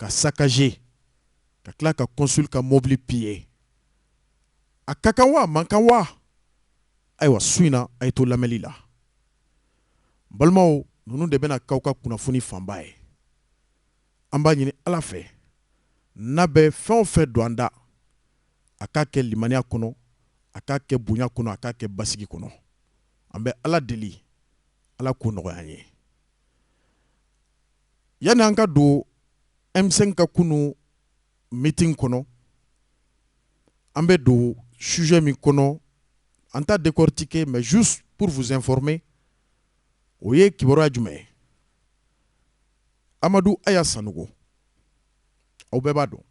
ka saccager ka tila ka consul ka mobile piller a ka kan wa man kan wa ayiwa su in na a ye to lamɛnli la balimaw ninnu de bɛna k'aw ka kunnafoni fanba ye an b'a ɲini Ala fɛ n'a bɛ fɛn o fɛn don an da a k'a kɛ limaniya kɔnɔ a k'a kɛ bonya kɔnɔ a k'a kɛ basigi kɔnɔ an bɛ Ala deli Ala k'o nɔgɔya an ye yanni an ka don M5 ka kunu meeting kɔnɔ an bɛ don sujet min kɔnɔ an t'a décortiquer mais juste pour vous informer o ye kibaruya jumɛn ye Amadu Aya Sanogo aw bɛɛ b'a dɔn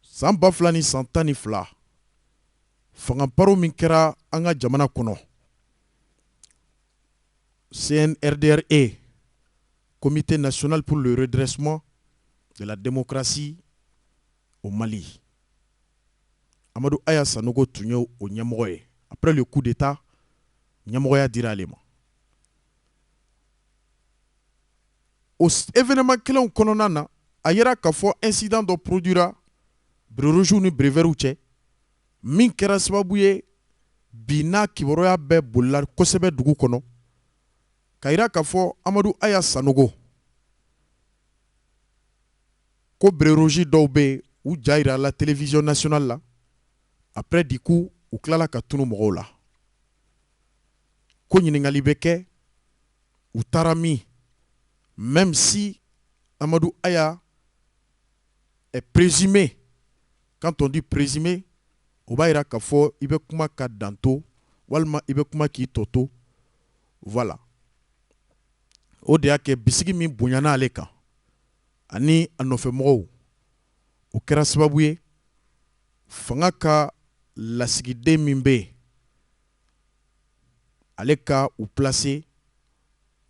san 2012 fangaparo min kɛra an ka jamana kɔnɔ CNRDRE Comité national pour le redressement de la démocratie au Mali. Amadou Aya Sanogo tun ye o ɲɛmɔgɔ ye après le coup d'état ɲɛmɔgɔya dira ale ma o événement kelenw kɔnɔna na a yera k'a fɔ incident dɔ produira Bré-Rouge ni Bré-Vert cɛ min kɛra sababu ye bi n'a kibaruya bɛɛ bolila kosɛbɛ dugu kɔnɔ ka yira k'a fɔ Amadou Aya Sanogo ko Bré-Rouge dɔw bɛ yen u ja yira la télévision nationale la après du coup u tilala ka tunu mɔgɔw la ko ɲininkali bɛ kɛ u taara min même si Amadou Aya est présumé quand on dit présumé o b'a yira k'a fɔ i bɛ kuma ka danto walima i bɛ kuma k'i tɔ to voilà o de y'a kɛ bisigi min bonyana ale kan ani a nɔfɛmɔgɔw o kɛra sababu ye fanga ka lasigiden min bɛ yen ale ka u placer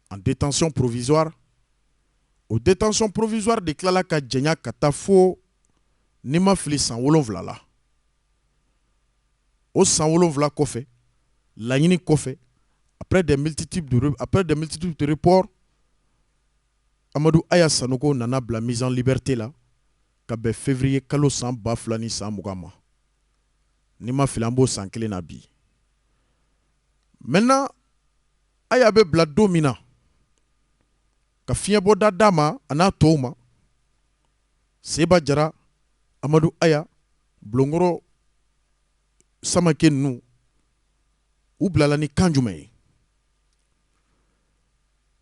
en détention provisoire o détention provisoire de tilala ka janya ka taa fo ni ma fili san 7 la o san 7 kɔfɛ laɲini kɔfɛ après des multitudes de reports Amadou Aya Sanogo nana bila mise en liberté la ka bɛn février kalo san 2020 ma ni ma fili an b'o san 1 na bi maintenant Aya bɛ bila don min na ka fiɲɛbɔda d'a ma a n'a tɔw ma Seba Jara Amadou Aya Bulɔnkɔrɔ Samake ninnu u bilala ni kan jumɛn ye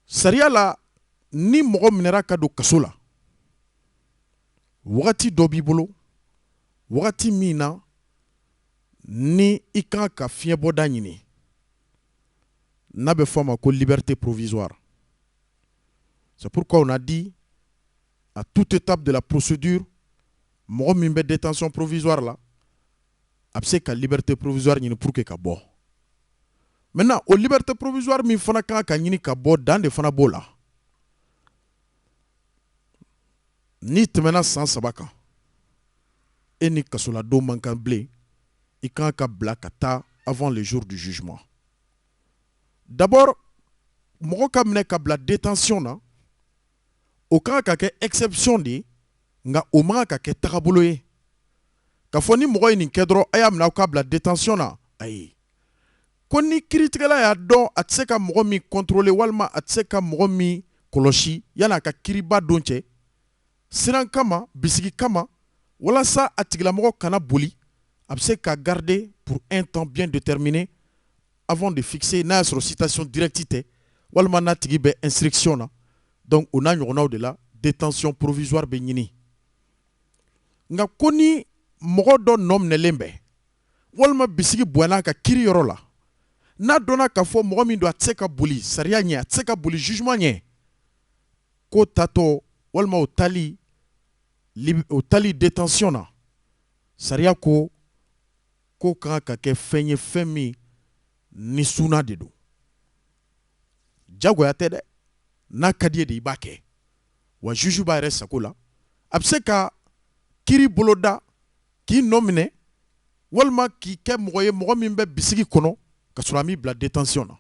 sariya la ni mɔgɔ minɛra ka don kaso la wagati dɔ b'i bolo wagati min na ni i kan ka fiɲɛbɔda ɲini n'a bɛ fɔ a ma ko liberté provisoire. C'est pourquoi on a dit à toute étape de la procédure mɔgɔ min bɛ détention provisoire la a bɛ se ka liberté provisoire ɲini pour que ka bɔ maintenant o liberté provisoire min fana kan ka ɲini ka bɔ dan de fana b'o la ni tɛmɛna san 3 kan e ni kasoladon man kan bilen i kan ka bila ka taa avant le jour du jugement. D'abord mɔgɔ ka minɛ ka bila détention na o kan ka kɛ exception de nka o man ka kɛ tagabolo ye ka fɔ ni mɔgɔ ye nin kɛ dɔrɔn a y'a minɛ aw ka bila détention na ayi ko ni kiiritigɛla y'a dɔn a tɛ se ka mɔgɔ min contrôler walima a tɛ se ka mɔgɔ min kɔlɔsi yanni a ka kiiriba don cɛ siran kama bisigi kama walasa a tigilamɔgɔ kana boli a bɛ se ka garder pour un temps bien déterminé avant de fixer n'a y'a sɔrɔ citation directe tɛ walima n'a tigi bɛ instruction na donc o n'a ɲɔgɔnnaw de la détention provisoire bɛ ɲini nka ko ni mɔgɔ dɔ nɔ minɛlen bɛ walima bisigi bonyana ka kiiri yɔrɔ la n'a dɔnna k'a fɔ mɔgɔ min don a tɛ se ka boli sariya ɲɛ a tɛ se ka boli jugement ɲɛ ko tatɔ walima o tali détention na sariya ko ko kan ka kɛ fɛn ye fɛn min ni suna de don jagoya tɛ dɛ n'a ka di ye de i b'a kɛ wa juge b'a yɛrɛ sago la a bɛ se ka kiiri boloda k'i nɔ minɛ walima k'i kɛ mɔgɔ ye mɔgɔ min bɛ bisigi kɔnɔ ka sɔrɔ a m'i bila détention na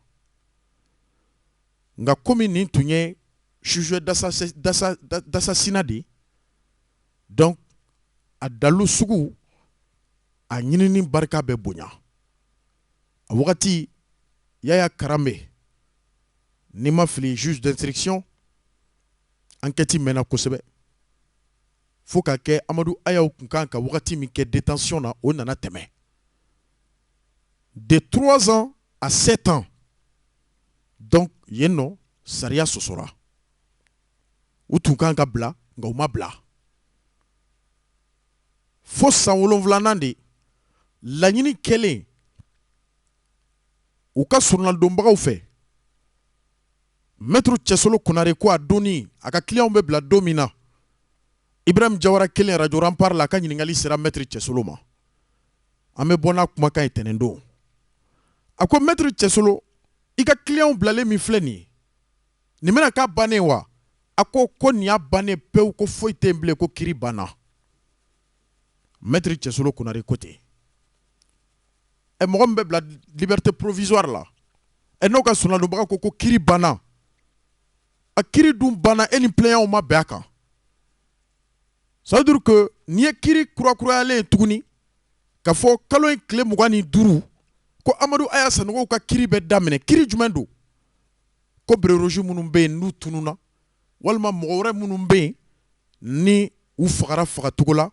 nka komi nin tun ye sujet d'assassinat de ye Donc a dalu sugu a ɲinini barika bɛ bonya a wagati Yaya Karambe ni ma fili juge d'instruction enquête mɛnna kosɛbɛ fo ka kɛ Amadu Ayaw kun kan ka wagati min kɛ détention na o nana tɛmɛ de 3 ans à 7 ans. Donc yenno sariya sosora u tun kan ka bila nka u ma bila fo san 7 de laɲini kɛlen u ka surunalidonbagaw fɛ Maître Cɛsolo Konare ko a donni a ka client bɛ bila don min na Ibrahim Jawara kelen radio Rempart la a ka ɲininkali sera Maître Cɛsolo ma an bɛ bɔ n'a kumakan ye tɛnɛn don a ko Maître Cɛsolo i ka client bilalen min filɛ nin ye nin bɛna k'a bannen wa a ko nin y'a bannen pewu ko foyi tɛ yen bilen ko kiri banna Maître Cɛsolo Konare ko ten mɔgɔ min bɛ bila liberté provisoire la n'o ka surunalidonbaga ko kiri banna a kiri dun banna e ni plaignant ma bɛn a kan ça veut dire que n'i ye kiri kurakurayalen tuguni ka fɔ kalo in tile 25 ko Amadu Aya Sanogo ka kiri bɛ daminɛ kiri jumɛn don ko Breroge minnu bɛ yen n'u tununa walima mɔgɔ wɛrɛ minnu bɛ yen ni u fagara fagacogo la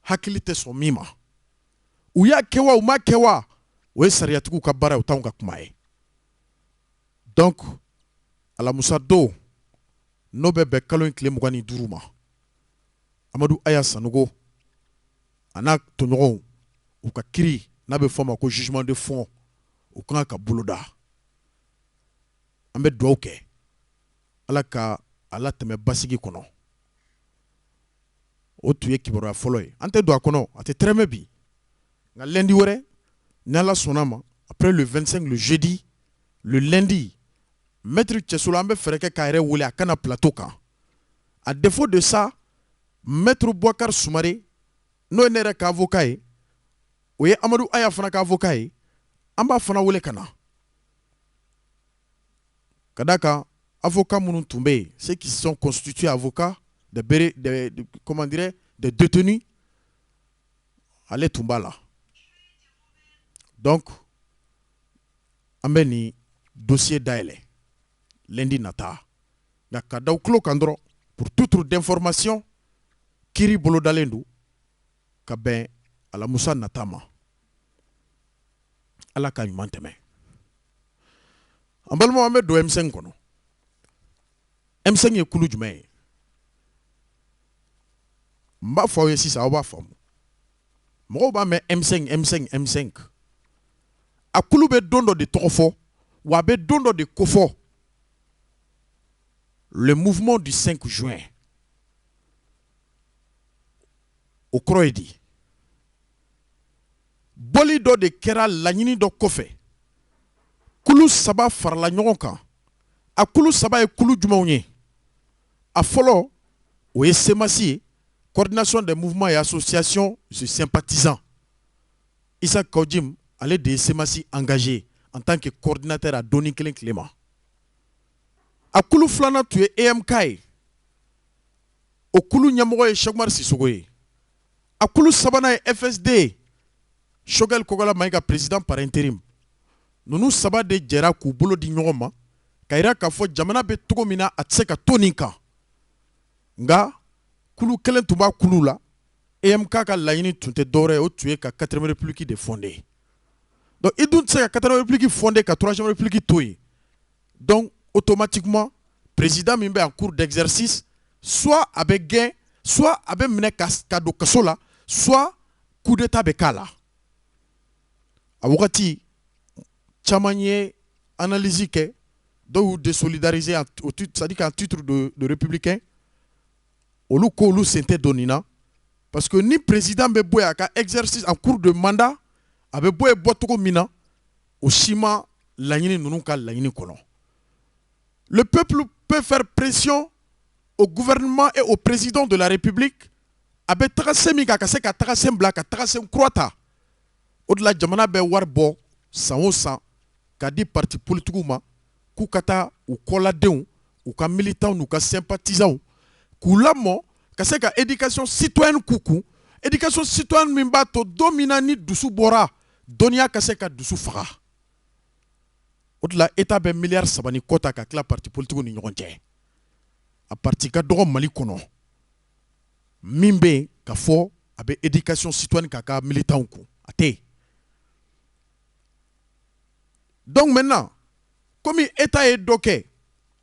hakili tɛ sɔn min ma u y'a kɛ wa u ma kɛ wa o ye sariyatigiw ka baara ye o t'anw ka kuma ye donc Alamusa don n'o bɛ bɛn kalo in tile 25 ma Amadu Aya Sanogo a n'a tɔɲɔgɔnw u ka kiri n'a bɛ fɔ a ma ko jugement de fond u kan ka boloda an bɛ dugawu kɛ Ala ka a latɛmɛ basigi kɔnɔ o tun ye kibaruya fɔlɔ ye an tɛ don a kɔnɔ a tɛ tɛrɛmɛ bi nka lundi wɛrɛ ni Ala sɔnna ma après le 25 le jeudi le lundi Maître Cɛsolo an bɛ fɛrɛ kɛ k'a yɛrɛ wele a kana plateau kan à défaut de ça Maître Bouakar Soumaré n'o ye ne yɛrɛ ka avocat ye o ye Amadu Aya fana ka avocat ye an b'a fana wele ka na ka d'a kan avocat minnu tun bɛ yen ceux qui se sont constitués avocats comment dirais des détenus ale tun b'a la donc an bɛ nin dossier dayɛlɛ lundi nata nka ka da u tulo kan dɔrɔn pour toute d'information kiri bolodalen don ka bɛn Alamusa nata ma Ala ka ɲuman tɛmɛ an balimaw an bɛ don M5 kɔnɔ M5 ye kulu jumɛn ye n b'a fɔ aw ye sisan aw b'a faamu mɔgɔw b'a mɛn M5 a kulu bɛ don dɔ de tɔgɔ fɔ wa a bɛ don dɔ de kofɔ le mouvement du 5 juin o kɔrɔ ye di bɔli dɔ de kɛra laɲini dɔ kɔfɛ kulu 3 farala ɲɔgɔn kan a kulu 3 ye kulu jumɛnw ye a fɔlɔ o ye CEMASI ye coordination des mouvements et associations de sympathisants Issa Kaujim ale de ye CEMASI engagé en tant que coordinateur a donni kelen tile ma a kulu 2nan tun ye EMK ye o kulu ɲɛmɔgɔ ye Cheikh Umar Sissogo ye a kulu 3nan ye FSD ye Choguel Kogola Maïga président par intérim ninnu 3 de jɛra k'u bolo di ɲɔgɔn ma ka yira k'a fɔ jamana bɛ cogo min na a tɛ se ka to nin kan nka kulu kelen tun b'a kulu la EMK ka laɲini tun tɛ dɔwɛrɛ ye o tun ye ka 4ème république de fonder donc i dun tɛ se ka 4ème république fonder ka 3ème république to yen donc automatiquement président min bɛ en cours d'exercice soit a bɛ gɛn soit a bɛ minɛ ka don kaso la soit coup d'état bɛ k'a la a wagati caman ye analyse kɛ dɔw y'u désolidariser c'est-à-dire qu'en titre de républicain olu ko olu sen tɛ don nin na parce que ni président bɛ bɔ yen a ka exercice en cours de mandat a bɛ bɔ yen bɔcogo min na o si ma laɲini ninnu ka laɲini kɔnɔ le peuple peut faire pression au gouvernement et au président de la république a bɛ tagasen min kan a ka se ka tagasen bila ka tagasen kura ta o de la jamana bɛ wari bɔ san o san k'a di parti politiques ma k'u ka taa u kɔladenw u ka militants n'u ka sympathisants k'u lamɔ ka se ka éducation citoyenne kuku éducation citoyenne min b'a to don min na ni dusu bɔra dɔnniya ka se ka dusu faga o de la état bɛ miliyari 3 ni kɔ ta ka tila parti politique ni ɲɔgɔn cɛ a parti ka dɔgɔ Mali kɔnɔ min bɛ yen ka fɔ a bɛ éducation citoyenne k'a ka militants kun a tɛ yen. Donc maintenant comme état ye dɔ kɛ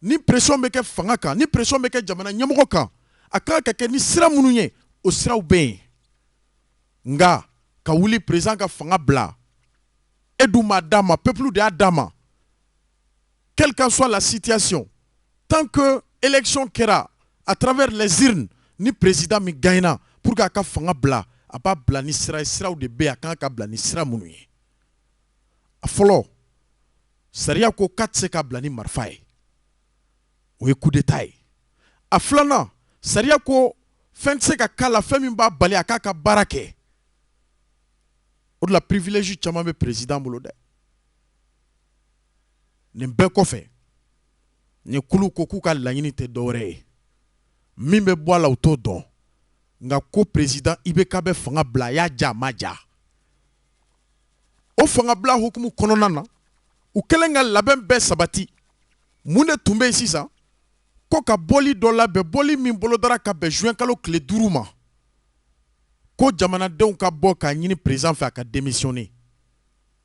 ni pression bɛ kɛ fanga kan ni pression bɛ kɛ jamana ɲɛmɔgɔ kan a kan ka kɛ ni sira minnu ye o siraw bɛ yen nka ka wuli président ka fanga bila e dun m'a d'a ma peuple de y'a d'a ma quelle qu'en soit la situation tant que élection kɛra à travers les urnes ni président min gagnera pour k'a ka fanga bila a b'a bila ni sira ye siraw de bɛ yen a kan ka bila ni sira minnu ye a fɔlɔ sariya ko k'a tɛ se ka bila ni marifa ye o ye coup d'état ye a filanan sariya ko fɛn tɛ se ka k'a la fɛn min b'a bali a k'a ka baara kɛ o de la privilège caman bɛ président bolo dɛ nin bɛɛ kɔfɛ ni kulu ko k'u ka laɲini tɛ dɔwɛrɛ ye min bɛ bɔ a la u t'o dɔn nka ko président IBK bɛ fanga bila a y'a ja a ma ja o fanga bila hukumu kɔnɔna na u kɛlen ka labɛn bɛɛ sabati mun de tun bɛ yen sisan ko ka bɔli dɔ labɛn bɔli min bolodara ka bɛn juin kalo tile 5 ma ko jamanadenw ka bɔ k'a ɲini président fɛ a ka démissionner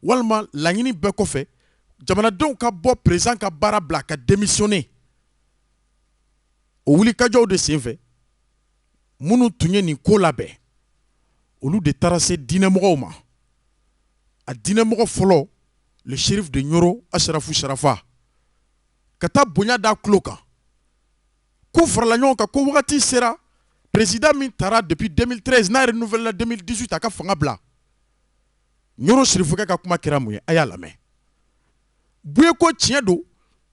walima laɲini bɛɛ kɔfɛ jamanadenw ka bɔ président ka baara bila a ka démissionner o wulikajɔw de senfɛ minnu tun ye nin ko labɛn olu de taara se diinɛmɔgɔw ma a diinɛmɔgɔ fɔlɔ le shérif de Nioro Acharafu Sharafa ka taa bonya da tulo kan k'u farala ɲɔgɔn kan ko wagati sera président min taara depuis 2013 n'a renouvelé la 2018 a ka fanga bila Nioro Sirifukɛ ka kuma kɛra mun ye a y'a lamɛn Buye ko tiɲɛ don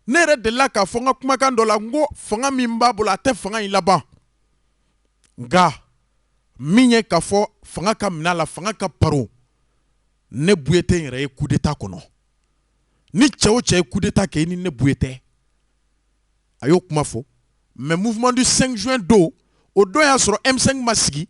ne yɛrɛ delila k'a fɔ n ka kumakan dɔ la n ko fanga min b'a bolo a tɛ fanga in laban nka min ye k'a fɔ fanga ka minɛ a la fanga ka paro ne Buye tɛ n yɛrɛ ye coup d'état kɔnɔ ni cɛ o cɛ ye coup d'état kɛ i ni ne Buye tɛ a y'o kuma fɔ mais mouvement du 5 juin don o don y'a sɔrɔ M5 ma sigi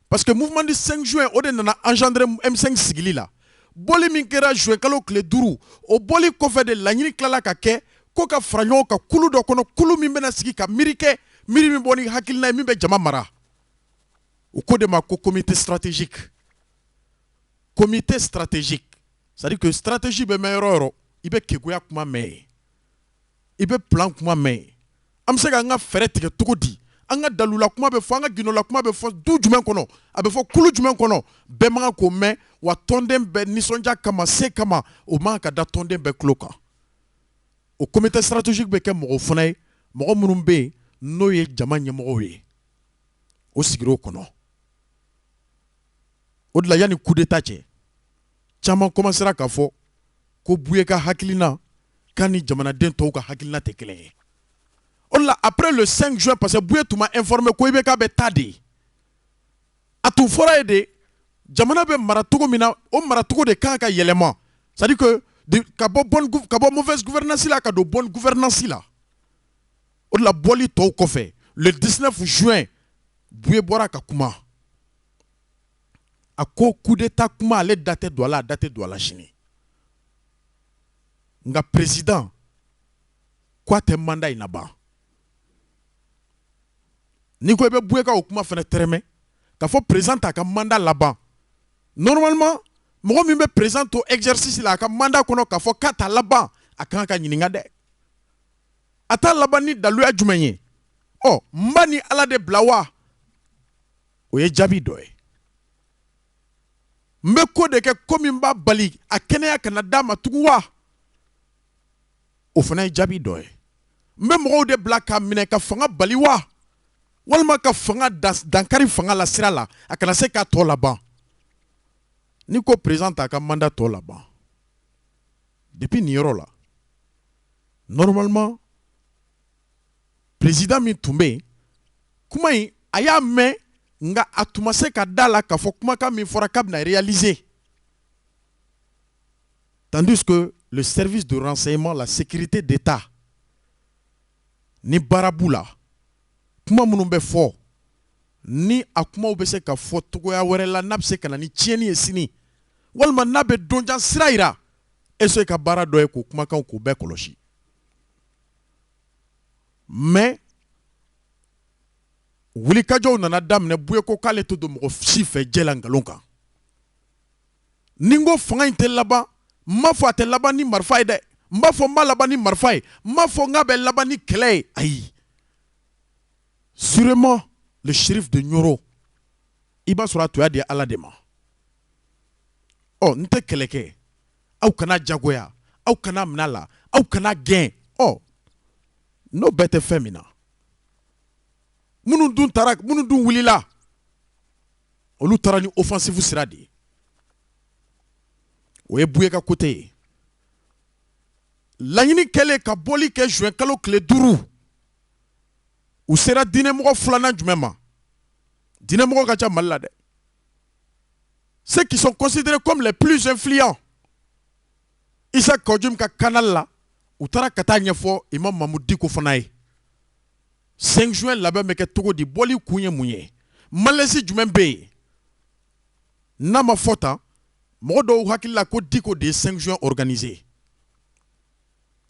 parce que mouvement du 5 juin o de nana engendrer M5 sigili la bɔli min kɛra juin kalo tile 5 o bɔli kɔfɛ de laɲini tilala ka kɛ ko ka fara ɲɔgɔn kan kulu dɔ kɔnɔ kulu min bɛna sigi ka miiri kɛ miiri min bɔ ni hakilina ye min bɛ jama mara o ko de ma ko comité stratégique comité stratégique c'est à dire que stratégie bɛ mɛn yɔrɔ o yɔrɔ i bɛ keguya kuma mɛn yen i bɛ plan kuma mɛn yen an bɛ se k'an ka fɛɛrɛ tigɛ cogo di an ka dalula kuma bɛ fɔ an ka gindɔla kuma bɛ fɔ du jumɛn kɔnɔ a bɛ fɔ kulu jumɛn kɔnɔ bɛɛ man kan k'o mɛn wa tɔnden bɛɛ nisɔndiya kama se kama o man kan ka da tɔnden bɛɛ tulo kan o comité stratégique bɛ kɛ mɔgɔw fana ye mɔgɔ minnu bɛ yen n'o ye jama ɲɛmɔgɔw ye o sigir'o kɔnɔ o de la yanni coup d'état cɛ caman commencera k'a fɔ ko Buye ka hakilina k'a ni jamanaden tɔw ka hakilina tɛ kelen ye o de la après le 5 juin parce que Buye tun ma informé ko IBK bɛ taa de a tun fɔra ye de jamana bɛ mara cogo min na o maracogo de kan ka yɛlɛma c'est à dire que ka bɔ mauvaise gouvernance la ka don bonne gouvernance la o de la bɔli tɔw kɔfɛ le 19 juin Buye bɔra ka kuma a ko coup d'état kuma ale da tɛ don a la a da tɛ don a la sini nka président ko a tɛ mandat in laban ni ko i bɛ Buye ka o kuma fana tɛrɛmɛ k'a fɔ président t'a ka mandat laban normalement mɔgɔ min bɛ président to exercice la a ka mandat kɔnɔ k'a fɔ k'a t'a laban a kan ka ɲininka dɛ a t'a laban ni daluya jumɛn ye ɔ n ba ni Ala de bila wa o ye jaabi dɔ ye n bɛ ko de kɛ ko min b'a bali a kɛnɛya kana d'a ma tugun wa o fana ye jaabi dɔ ye n bɛ mɔgɔw de bila k'a minɛ ka fanga bali wa walima ka fanga dankari fanga la sira la a kana se k'a tɔ laban ni ko président t'a ka mandat tɔ laban depuis nin yɔrɔ la normalement président min tun bɛ yen kuma in a y'a mɛn nka a tun ma se ka da la k'a fɔ kumakan min fɔra k'a bɛna réaliser tandis que le service de renseignement la sécurité d'État ni baara b'u la kuma minnu bɛ fɔ ni a kumaw bɛ se ka fɔ togoya wɛrɛ la n'a bɛ se ka na ni tiɲɛni ye sini walima n'a bɛ donjan sira yira est-ce que ka baara dɔ ye k'o kumakan k'o bɛɛ kɔlɔsi mais wulikajɔw nana daminɛ Buye ko k'ale tɛ don mɔgɔ si fɛ jɛ la nkalon kan ni n ko fanga in tɛ laban n m'a fɔ a tɛ laban ni marifa ye dɛ n b'a fɔ n b'a laban ni marifa ye n m'a fɔ n k'a bɛ laban ni kɛlɛ ye ayi sûrement le shérif de Nioro i b'a sɔrɔ a tun y'a di Ala de ma ɔ n tɛ kɛlɛ kɛ aw kana jagoya aw kana minɛ a la aw kana gɛn ɔ n'o bɛɛ tɛ fɛn min na minnu dun wulila olu taara ni offensive sira de ye o ye Buye ka côté ye laɲini kɛlen ka bɔli kɛ juin kalo tile 5 u sera diinɛmɔgɔ filanan jumɛn ma diinɛmɔgɔ ka ca Mali la dɛ ceux qui sont considérés comme les plus influents Isaac Kodjoum ka canal la u taara ka taa ɲɛfɔ Imam Mamud Diko fana ye 5 juin labɛn bɛ kɛ cogo di bɔli kun ye mun ye malaise jumɛn bɛ yen n'a ma fɔ tan mɔgɔ dɔw hakili la ko Diko de ye 5 juin organisé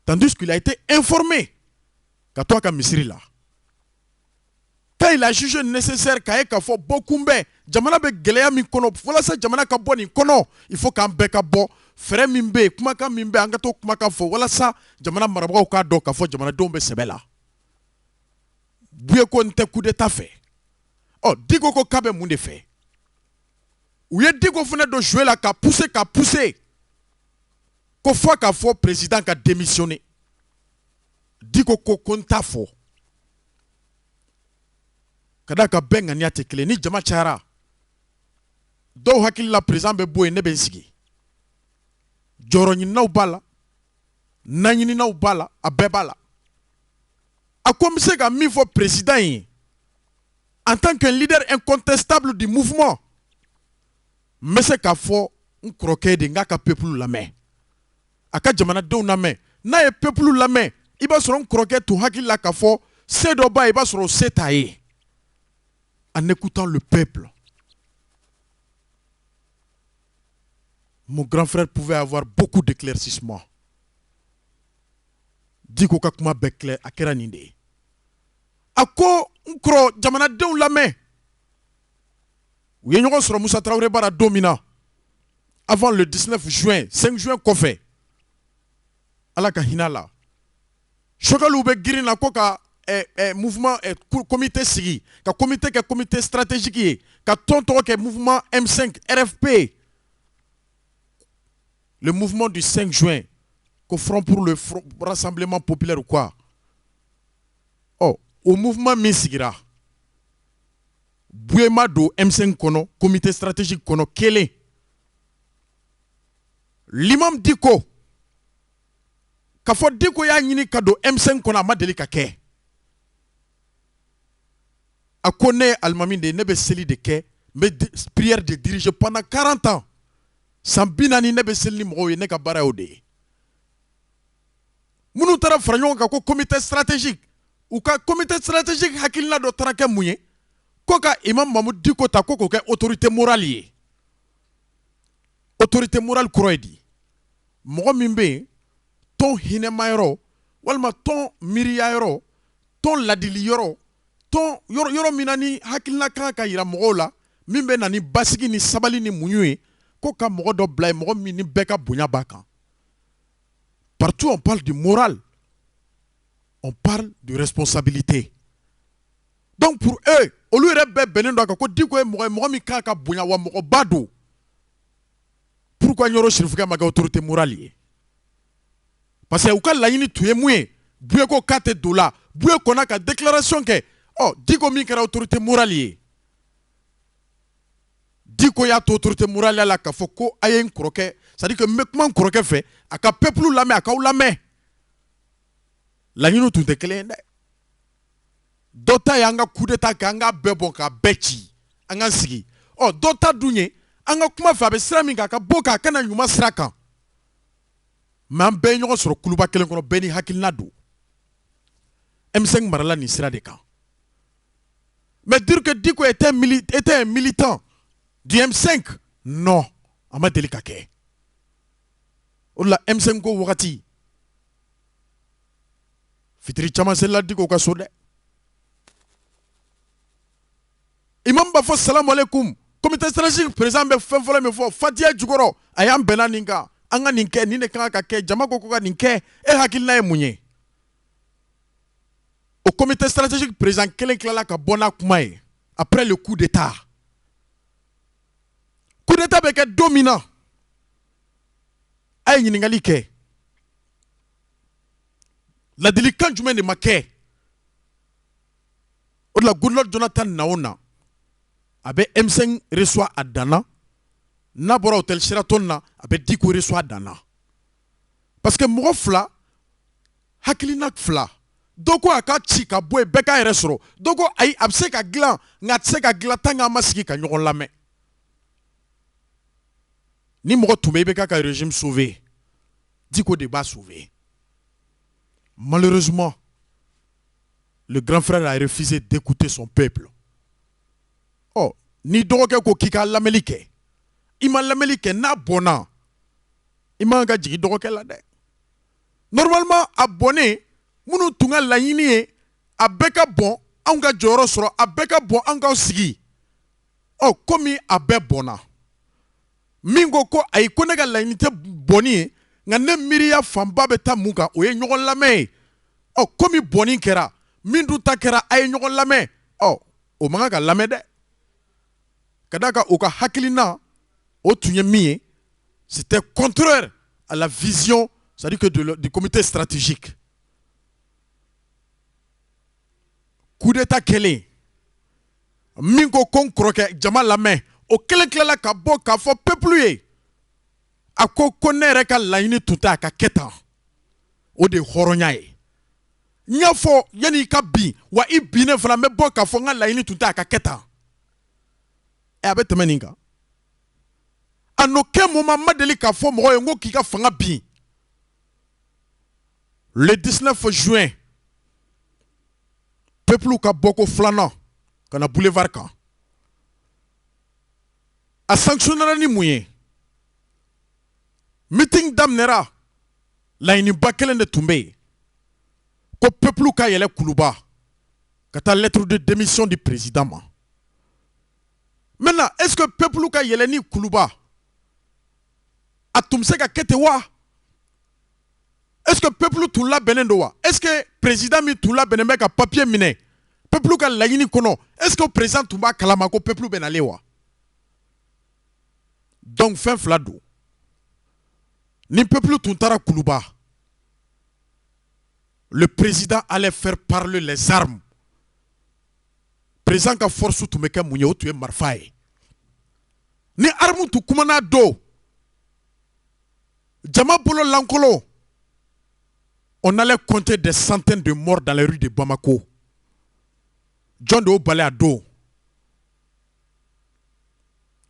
tandis qu'il a été informé ka to a ka misiri la quand il a jugé nécessaire k'a ye k'a fɔ bɔ kunbɛn jamana bɛ gɛlɛya min kɔnɔ walasa jamana ka bɔ nin kɔnɔ il faut k'an bɛɛ ka bɔ fɛrɛ min bɛ yen kumakan min bɛ yen an ka to kumakan fɔ walasa jamana marabagaw k'a dɔn k'a fɔ jamanadenw bɛ sɛbɛ la Buye ko n tɛ coup d'état fɛ ɔ Diko ko k'a bɛ mun de fɛ u ye Diko fana don jouer la ka pousser ko fɔ k'a fɔ président ka démissionner Diko ko n t'a fɔ ka da ka bɛn ŋaniya tɛ kelen ni jama cayara dɔw hakili la président bɛ bɔ yen ne bɛ n sigi jɔyɔrɔ ɲininaw b'a la naɲininaw b'a la a bɛɛ b'a la a ko n bɛ se ka min fɔ président ye en tant que leader incontestable du mouvement n bɛ se k'a fɔ n kɔrɔkɛ de n k'a ka peuple lamɛn a ka jamanadenw lamɛn n'a ye peuple lamɛn i b'a sɔrɔ n kɔrɔkɛ tun hakili la k'a fɔ se dɔ b'a ye i b'a sɔrɔ o se t'a ye en écoutant le peuple. Mon grand frère pouvait avoir beaucoup d'éclaircissements. Diko ka kuma bɛɛ clair a kɛra nin de ye a ko n kɔrɔ jamanadenw lamɛn u ye ɲɔgɔn sɔrɔ Musa Tarawele bara don min na avant le 19 juin 5 juin kɔfɛ Ala ka hinɛ a la Choguel bɛ girin na ko ka mouvement comité sigi ka comité kɛ comité stratégique ye ka tɔn tɔgɔ kɛ mouvement M5 RFP le mouvement du 5 juin ko front pour le rassemblement populaire ou quoi oh au mouvement min sigira Buye ma don M5 kɔnɔ comité stratégique kɔnɔ kelen l'imam Diko k'a fɔ Diko y'a ɲini ka don M5 kɔnɔ a ma deli ka kɛ a ko ne ye alimami de ye ne bɛ seli de kɛ n bɛ prière de diriger pendant 40 ans san 40 ne bɛ seli ni mɔgɔw ye ne ka baara y'o de ye minnu taara fara ɲɔgɔn kan ko comité stratégique u ka comité stratégique hakilina dɔ taara kɛ mun ye ko ka Imam Mamud Diko ta ko k'o kɛ autorité morale ye autorité morale kɔrɔ ye di mɔgɔ min bɛ yen tɔn hinɛmayɔrɔ walima tɔn miiriyayɔrɔ tɔn ladiliyɔrɔ tɔn yɔrɔ min na ni hakilina kan ka yira mɔgɔw la min bɛ na ni basigi ni sabali ni muɲu ye ko ka mɔgɔ dɔ bila ye mɔgɔ min ni bɛɛ ka bonya b'a kan partout on parle du moral on parle de responsabilité donc pour eux olu yɛrɛ bɛɛ bɛnnen don a kan ko Diko ye mɔgɔ min kan ka bonya wa mɔgɔba don pourquoi Nioro Sirifukɛ ma kɛ autorité morale ye parce que u ka laɲini tun ye mun ye Buye ko k'a tɛ don la Buye kɔnna ka déclaration kɛ Diko min kɛra autorité morale ye Diko y'a to autorité morale la k'a fɔ ko a ye n kɔrɔkɛ c'est à dire que n bɛ kuma n kɔrɔkɛ fɛ a ka peuple lamɛn a k'aw lamɛn laɲiniw tun tɛ kelen ye dɛ dɔ ta ye an ka coup d'état kɛ an k'a bɛɛ bɔn k'a bɛɛ ci an k'an sigi dɔ ta dun ye an ka kuma fɛ a bɛ sira min kan a ka bɔ k'a kana ɲuman sira kan mais an bɛɛ ye ɲɔgɔn sɔrɔ kuluba kelen kɔnɔ bɛɛ ni hakilina don M5 marala nin sira de kan Mais dire que Diko était un militant du M5, non. Ama delika ke. Ola M5 ko wakati. Fitri chama sella Diko ka sode. Imam Bafo salam alaikum. Comité stratégique président be fen fole me fo Fatia Jukoro ayam benaninga anga ninke ni ne kan ka ke jama ko ka ninke e hakil na e munye. Au comité stratégique président kelen klala ka bona kuma ye après le coup d'état. Coup d'état be ke dominant. Ay ñiningali ke. La délicat jumɛn de ma kɛ o la Goodluck Jonathan naona abe M5 reçoit a dana n'a bɔra hôtel Sheraton na abe Diko reçoit a dana parce que mɔgɔ fila hakilina fila doko a ka ci ka bɔ yen bɛɛ k'a yɛrɛ sɔrɔ doko ayi a bɛ se ka dilan nka a tɛ se ka dilan tant que an ma sigi ka ɲɔgɔn lamɛn ni mɔgɔ tun bɛ i bɛ k'a ka régime sauver Diko de b'a sauver. Malheureusement, le grand frère a refusé d'écouter son peuple. Oh, ni dɔgɔkɛ ko k'i ka lamɛnli kɛ i ma lamɛnli kɛ n'a bɔnna i man ka jigin dɔgɔkɛ la dɛ. Normalement a bɔnnen minnu tun ka laɲini ye a bɛɛ ka bɔn anw ka jɔyɔrɔ sɔrɔ a bɛɛ ka bɔn anw ka sigi. Oh, komi a bɛɛ bɔnna min ko ko ayi ko ne ka laɲini tɛ bɔnni ye nka ne miiriya fanba bɛ taa mun kan o ye ɲɔgɔn lamɛn ye. Oh, komi bɔnni kɛra min dun ta kɛra a ye ɲɔgɔn lamɛn. Oh, o man kan ka lamɛn dɛ. Ka d'a kan o ka hakilina o tun ye min ye c'était contraire à la vision, c'est-à-dire que du comité stratégique. Coup d'état kɛlen min ko n kɔrɔkɛ jama lamɛn o kelen tilala ka bɔ k'a fɔ peuple ye a ko ne yɛrɛ ka laɲini tun tɛ a ka kɛ tan o de ye hɔrɔnya ye. N y'a fɔ yanni i ka bin wa i binnen fana n bɛ bɔ k'a fɔ n ka laɲini tun tɛ a ka kɛ tan. A bɛ tɛmɛ nin kan a n'aucun moment n ma deli k'a fɔ mɔgɔ ye n ko k'i ka fanga bin. Le 19 juin peuple ka bɔ ko filanan ka na boulevard kan a sanctionnera ni mun ye meeting daminɛra laɲiniba kelen de tun bɛ yen ko peuple ka yɛlɛ kuluba ka taa lettre de démission du président ma. Maintenant, est-ce que peuple ka yɛlɛ ni kuluba a tun bɛ se ka kɛ ten wa? Est-ce que peuple tun labɛnnen don wa? Est-ce que président min tun labɛnnen bɛ ka papier minɛ peuple ka laɲini kɔnɔ est-ce que président tun b'a kalama ko peuple bɛ nalen wa? Donc fɛn fila don. Ni peuple tun taara kuluba le président allait faire parler les armes. Président ka force tun bɛ kɛ mun ye o tun ye marifa ye. Ni arme tun kumana don jama bolo lankolon on allait compter des centaines de morts dans les rues de Bamako. John de Obale a do.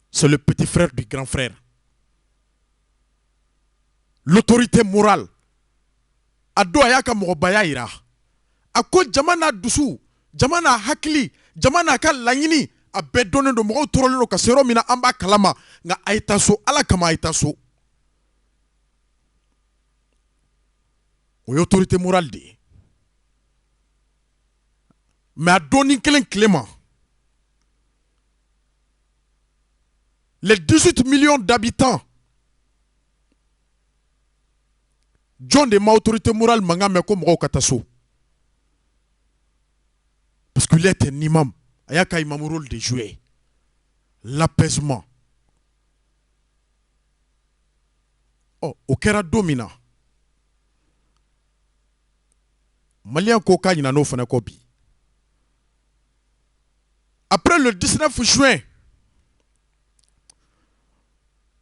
C'est le petit frère du grand frère. L'autorité morale a do a y'a ka mɔgɔbaya yira a ko jama n'a dusu jama n'a hakili jama n'a ka laɲini a bɛɛ dɔnnen don mɔgɔw tɔɔrɔlen don ka se yɔrɔ min na an b'a kalama nka a ye taa so ala kama a ye taa so. O ye autorité morale de ye mais a donni kelen tile ma les 18 millions d'habitants John de ma autorité morale mangan mɛn ko mɔgɔw ka taa so parce qu'il est un imam a y'a ka imam rôle de jouer l'apaisement. Oh, o kɛra don min na Malien ko k'a ɲinɛ n'o fana kɔ bi. Après le 19 juin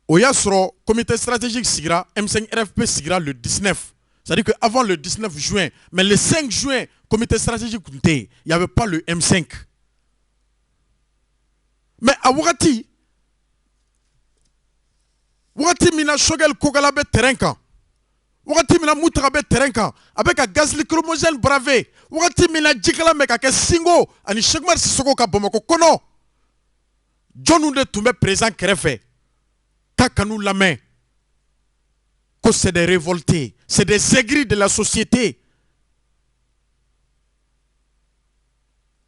o y'a sɔrɔ comité stratégique sigira M5 RFP sigira le 19. C'est-à-dire qu'avant le 19 juin, mais le 5 juin, comité stratégique tun tɛ yen, il n'y avait pas le M5. Mais a wagati min na Choguel Kokala bɛ terrain kan wagati mina Moutaga be terrain kan avec un gaz lacrymogène bravé wagati mina jikala me ka ke Singo ani Cheikh Oumar Sissoko ka Bamako kono jonu de tun bɛ président kɛrɛfɛ ta kanu lamɛn ko c'est des révoltés c'est des aigris de la société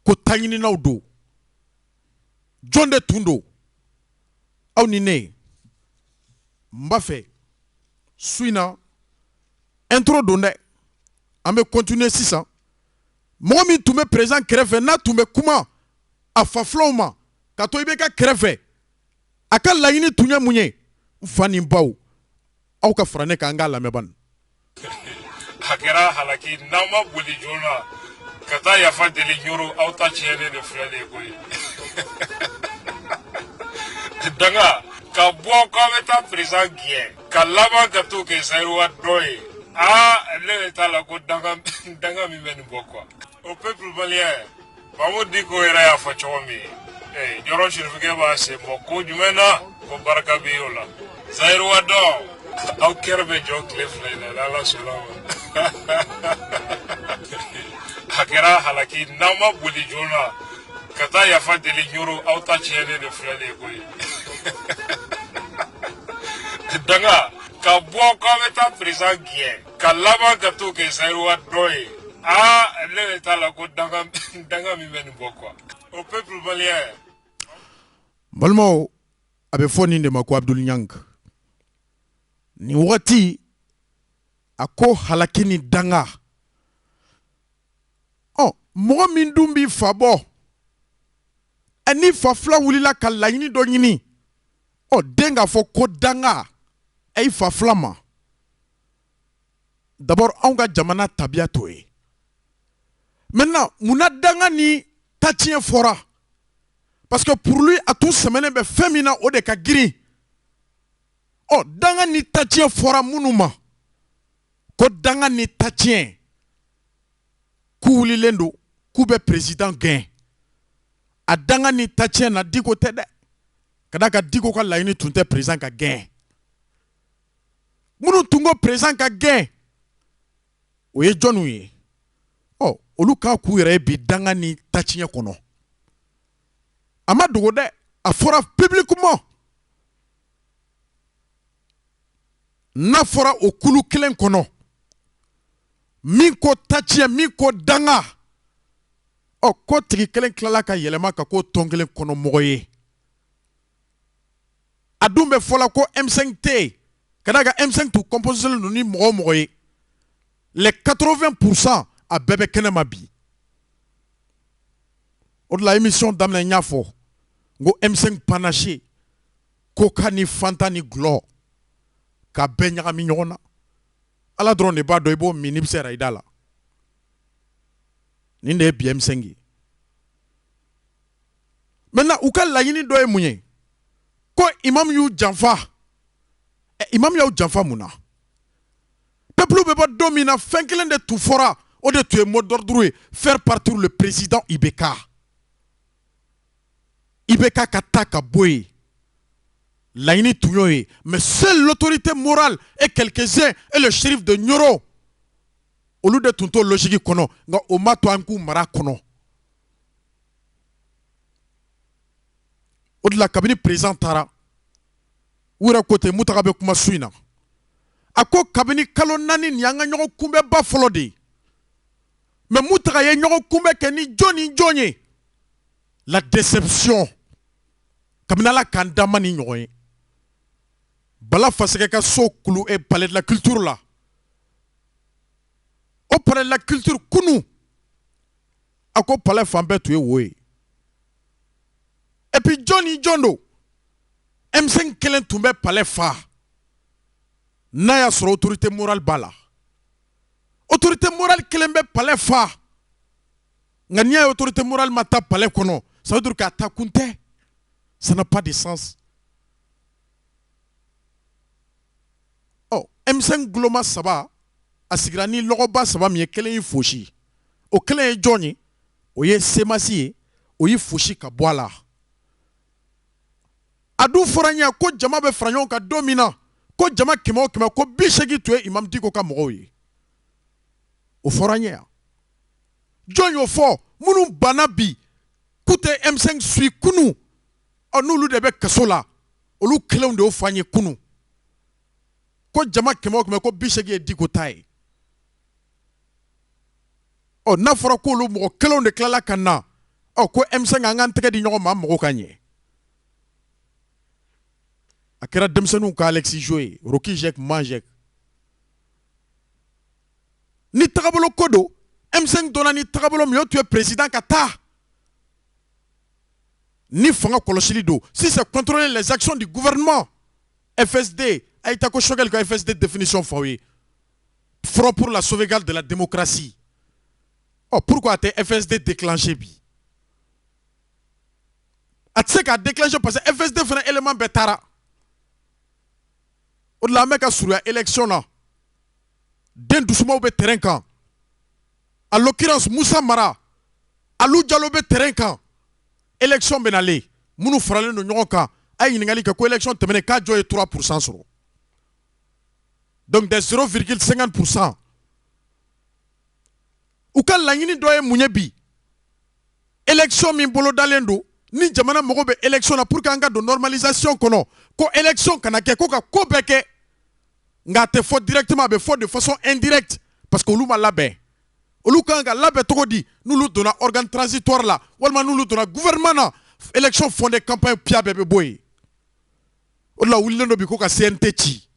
ko taɲininaw do jɔn de tun do aw ni ne n b'a fɛ su in na intro don dɛ an bɛ continuer sisan mɔgɔ min tun bɛ président kɛrɛfɛ n'a tun bɛ kuma a fa filaw ma ka to IBK kɛrɛfɛ a ka laɲini tun ye mun ye n fa ni n baw aw ka fara ne kan an k'a lamɛn bani. A kɛra halaki n'aw ma boli joona ka taa yafa deli ɲoro aw ta tiɲɛlen de filɛ de koyi danga ka bɔ k'aw bɛ taa président gɛn ka laban ka t'o kɛ Zayiruwa dɔ ye ne de t'a la ko danga min bɛ nin bɔ quoi au peuple malien Mamadou Diko yɛrɛ y'a fɔ cogo min yɔrɔ sirifikɛ b'a sen bɔ ko jumɛn na ko barika bɛ y'o la Zayiruwa dɔ aw kɛrɛ bɛ jɔ tile fila in na n'Ala sɔnna ma a kɛra halaki n'aw ma boli joona ka taa yafa deli ɲoro aw ta tiɲɛlen de filɛ de koyi danga ka bɔ k'aw bɛ taa président gɛn ka laban ka t'o kɛ Zayiruwa dɔ ye ne de t'a la ko danga min bɛ nin bɔ quoi au peuple malien. Balimaw a bɛ fɔ nin de ma ko Abdul Niang nin wagati a ko halaki ni danga mɔgɔ min dun b'i fa bɔ ni fa fila wulila ka laɲini dɔ ɲini den k'a fɔ ko danga i fa fila ma d'abord anw ka jamana tabiya t'o ye maintenant munna danga ni tatiɲɛ fɔra parce que pour lui a tun sɛmɛnen bɛ fɛn min na o de ka girin danga ni tatiɲɛ fɔra minnu ma ko danga ni tatiɲɛ k'u wulilen don k'u bɛ président gɛn a danga ni tatiɲɛ na Diko tɛ dɛ ka d'a kan Diko ka laɲini tun tɛ président ka gɛn minnu tun ko président ka gɛn o ye jɔnniw ye olu kan k'u yɛrɛ ye bi danga ni tatiɲɛ kɔnɔ a ma dogo dɛ a fɔra publiquement n'a fɔra o kulu kelen kɔnɔ min ko tatiɲɛ min ko danga ko tigi kelen tilala ka yɛlɛma ka k'o tɔn kelen kɔnɔ mɔgɔ ye a dun bɛ fɔla ko M5 tɛ yen ka d'a kan M5 tun composé don ni mɔgɔ o mɔgɔ ye les 80% a bɛɛ bɛ kɛnɛ ma bi o de la émission daminɛ n y'a fɔ n ko M5 panache Coca ni Fanta ni gulɔ ka bɛɛ ɲagami ɲɔgɔn na Ala dɔrɔn de b'a dɔn i b'o min n'i bɛ se i da la nin de ye bi M5 ye maintenant u ka laɲini dɔ ye mun ye ko imam y'u janfa imam y'aw janfa mun na peuple bɛ bɔ don min na fɛn kelen de tun fɔra o de tun ye mot d'ordre ye faire partir le président IBK ka taa ka bɔ yen laɲini tun y'o ye mais seule l'autorité morale et quelques-uns et le shérif de Nioro olu de tun t'o logique kɔnɔ nka o ma to an k'u mara kɔnɔ o de la kabini président taara u yɛrɛ ko ten Moutaga bɛ kuma su in na a ko kabini kalo 4 nin y'an ka ɲɔgɔn kunbɛba fɔlɔ de ye mais Moutaga ye ɲɔgɔn kunbɛ kɛ ni jɔn ni jɔn ye la déception kabini Ala k'an d'an ma ni ɲɔgɔn ye Bala Faseke ka so kulu palais de la culture la o palais de la culture kunu a ko palais fan bɛɛ tun ye wo ye et puis jɔn ni jɔn don M5 kelen tun bɛ palais fa n'a y'a sɔrɔ autorité morale b'a la autorité morale kelen bɛ palais fa nka n'i y'a ye autorité morale ma taa palais kɔnɔ ça veut dire k'a ta kun tɛ ça n'a pas de sens M5 guloma 3 a sigira ni lɔgɔba 3 min ye kelen y'i fosi o kelen ye jɔn ye o ye Semasi ye o y'i fosi ka bɔ a la a dun fɔra n ye ko jama bɛ fara ɲɔgɔn kan don min na ko jama kɛmɛ o kɛmɛ ko 80 tun ye imam Diko ka mɔgɔw ye o fɔra an ye yan jɔn y'o fɔ minnu banna bi k'u tɛ M5 suit kunu n'olu de bɛ kaso la olu kelenw de y'o fɔ an ye kunu ko jama kɛmɛ o kɛmɛ ko 80 ye Diko ta ye n'a fɔra k'olu mɔgɔ kelenw de tilala ka na ko M5 an k'an tɛgɛ di ɲɔgɔn ma mɔgɔw ka ɲɛ a kɛra denmisɛnninw ka Alexis Jo ye Roki Jek Manjek ni tagabolo ko don M5 donna ni tagabolo min o tun ye président ka taa ni fanga kɔlɔsili don si c'est contrôler les actions du gouvernement FSD a été ko Choguel ka FSD définition fɔ aw ye Front pour la sauvegarde de la démocratie pourquoi tɛ FSD déclenché bi a tɛ se k'a déclenché parce que FSD fana élément bɛɛ taara o de la an bɛ ka surunya élection na den dusumaw bɛ terrain kan en l'occurrence Moussa Mara Alou Diallo bɛ terrain kan élection bɛ nalen minnu faralen don ɲɔgɔn kan a ye ɲininkali kɛ ko élection tɛmɛnen k'a jɔ ye 3% sɔrɔ donc des 0,50% u ka laɲini dɔ ye mun ye bi élection min bolodalen don ni jamana mɔgɔw bɛ élection na pour que an ka don normalisation kɔnɔ ko élection kana kɛ ko ka ko bɛɛ kɛ nka a tɛ fɔ directement a bɛ fɔ de façon indirecte parce que olu ma labɛn olu kan ka labɛn cogo di n'olu donna organe transitoire la walima n'olu donna gouvernement na élection fondée campagne piya bɛɛ bɛ bɔ yen o de la wulilen don bi ko ka CNT ci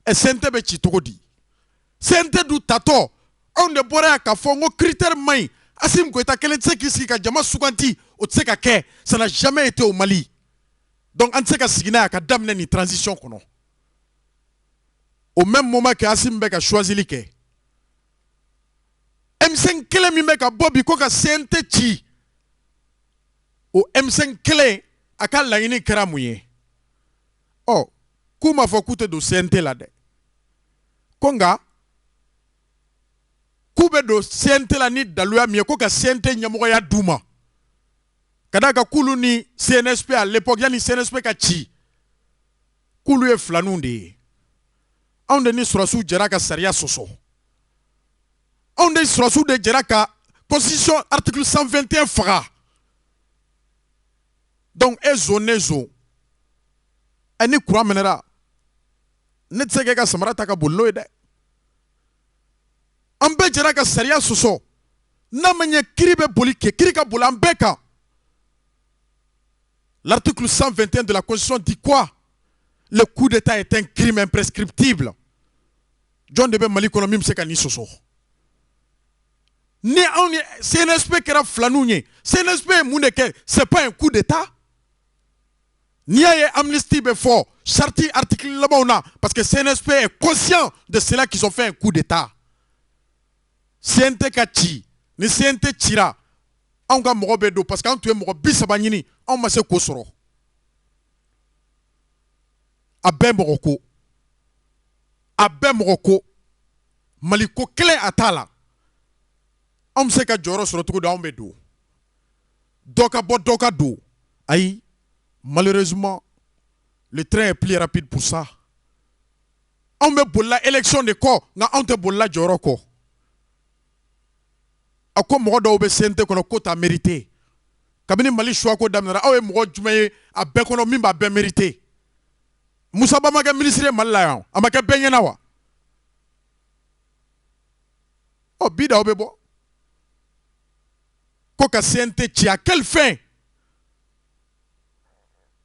CNT bɛ ci cogo di CNT du tatɔ anw de bɔra yan k'a fɔ n ko critère man ɲi Assimi Goïta kelen tɛ se k'i sigi ka jama suganti o tɛ se ka kɛ ça n'a jamais été au Mali donc an tɛ se ka sigi n'a ye a ka daminɛ nin transition kɔnɔ au même moment que Assimi bɛ ka choisili kɛ M5 kelen min bɛ ka bɔ bi ko ka CNT ci o M5 kelen a ka laɲini kɛra mun ye k'u m'a fɔ k'u tɛ don CNT la dɛ ko nka k'u bɛ don CNT la ni daluya min ye ko ka CNT ɲɛmɔgɔya d'u ma ka d'a kan k'olu ni CNSP à l'époque yanni CNSP ka ci k'olu ye filaninw de ye anw de ni sɔrɔsiw jɛra ka sariya sɔsɔ anw de sɔrɔsiw de jɛra ka constitution article 121 faga donc e zon ne zon ni courant minɛra ne tɛ se k'e ka samara ta ka boli n'o ye dɛ an bɛɛ jɛra ka sariya sɔsɔ n'a ma ɲɛ kiri bɛ boli kɛ kiri ka boli an bɛɛ kan l'article 121 de la constitution dit quoi le coup d'état est un crime imprescriptible jɔn de bɛ Mali kɔnɔ min bɛ se ka nin sɔsɔ ni anw ni CNSP kɛra filaninw ye CNSP ye mun de kɛ c'est pas un coup d'état n'i y'a ye amnistie bɛ fɔ charte article labanw na parce que CNSP est conscient de cela qu'ils ont fait un coup d'état CNT ka ci ni CNT cira anw ka mɔgɔ bɛ don parce que an tun ye mɔgɔ 30 ɲini anw ma se k'o sɔrɔ a bɛɛ mɔgɔ ko Mali ko kelen a t'a la anw bɛ se ka jɔyɔrɔ sɔrɔ cogo di anw bɛ don dɔ ka bɔ dɔ ka don ayi malheureusement le train est plus rapide pour ça anw bɛ bolila élection de kɔ nka anw tɛ bolila jɔyɔrɔ kɔ a ko mɔgɔ dɔw bɛ CNT kɔnɔ ko t'a mérité kabini Mali choix ko daminɛra aw ye mɔgɔ jumɛn ye a bɛɛ kɔnɔ min b'a bɛɛ mérité Moussa Ba ma kɛ ministre ye Mali la yan a ma kɛ bɛɛ ɲɛna wa bi da aw bɛ bɔ ko ka CNT ci à quelle fin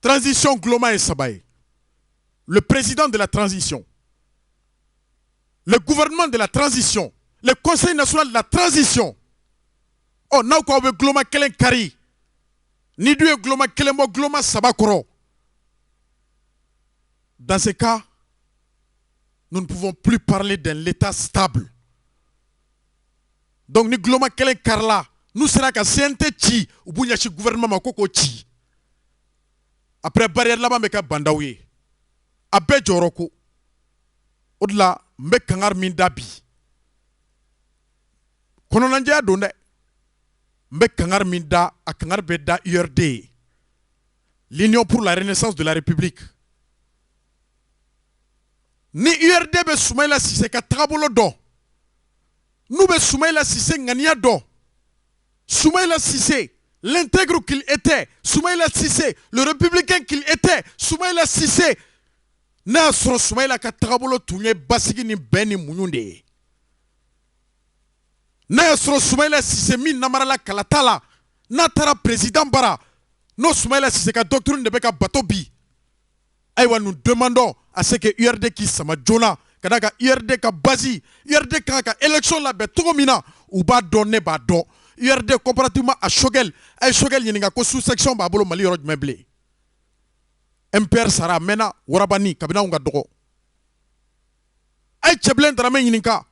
transition globale ye saba ye le président de la transition le gouvernement de la transition le conseil national de la transition n'aw ko aw bɛ gloma kelen kari ni dun ye gloma kelen bɔ gloma saba kɔrɔ dans ce cas nous ne pouvons plus parler d'un état stable donc ni gloma kelen karila n'u sera ka CNT ci u b'u ɲɛsin gouvernement ma ko k'o ci après barrière laban bɛ kɛ bandaw ye a bɛɛ jɔyɔrɔ ko o de la n bɛ kangari min da bi kɔnɔnajɛya don dɛ n bɛ kangari min da a kangari bɛ da URD l'Union pour la Renaissance de la République ni URD be Soumaïla Cissé ka tagabolo dɔn n'u be Soumaïla Cissé ŋaniya dɔn Soumaïla Cissé l'intègre qu'il était, Soumaïla Cissé le républicain qu'il était, Soumaïla Cissé n'a sɔrɔ Soumaïla ka tagabolo tun ye basigi ni bɛn ni muɲu de ye n'a sɔrɔ Soumaïla Cissé min namarala kalata la n'a taara président bara n'o Soumaïla Cissé ka doctrine de bɛ ka bato bi ayiwa nous demandons à ce que URD qui sama joona ka da ka URD ka base URD kan ka élection labɛn cogo min na u b'a dɔn ne b'a dɔn URD comparativement à Choguel a ye Choguel ɲininka ko sous section b'a bolo Mali yɔrɔ jumɛn bilen MPR sara a mɛnna warabani kabini anw ka dɔgɔ a ye Cɛbilen Daramɛ ɲininka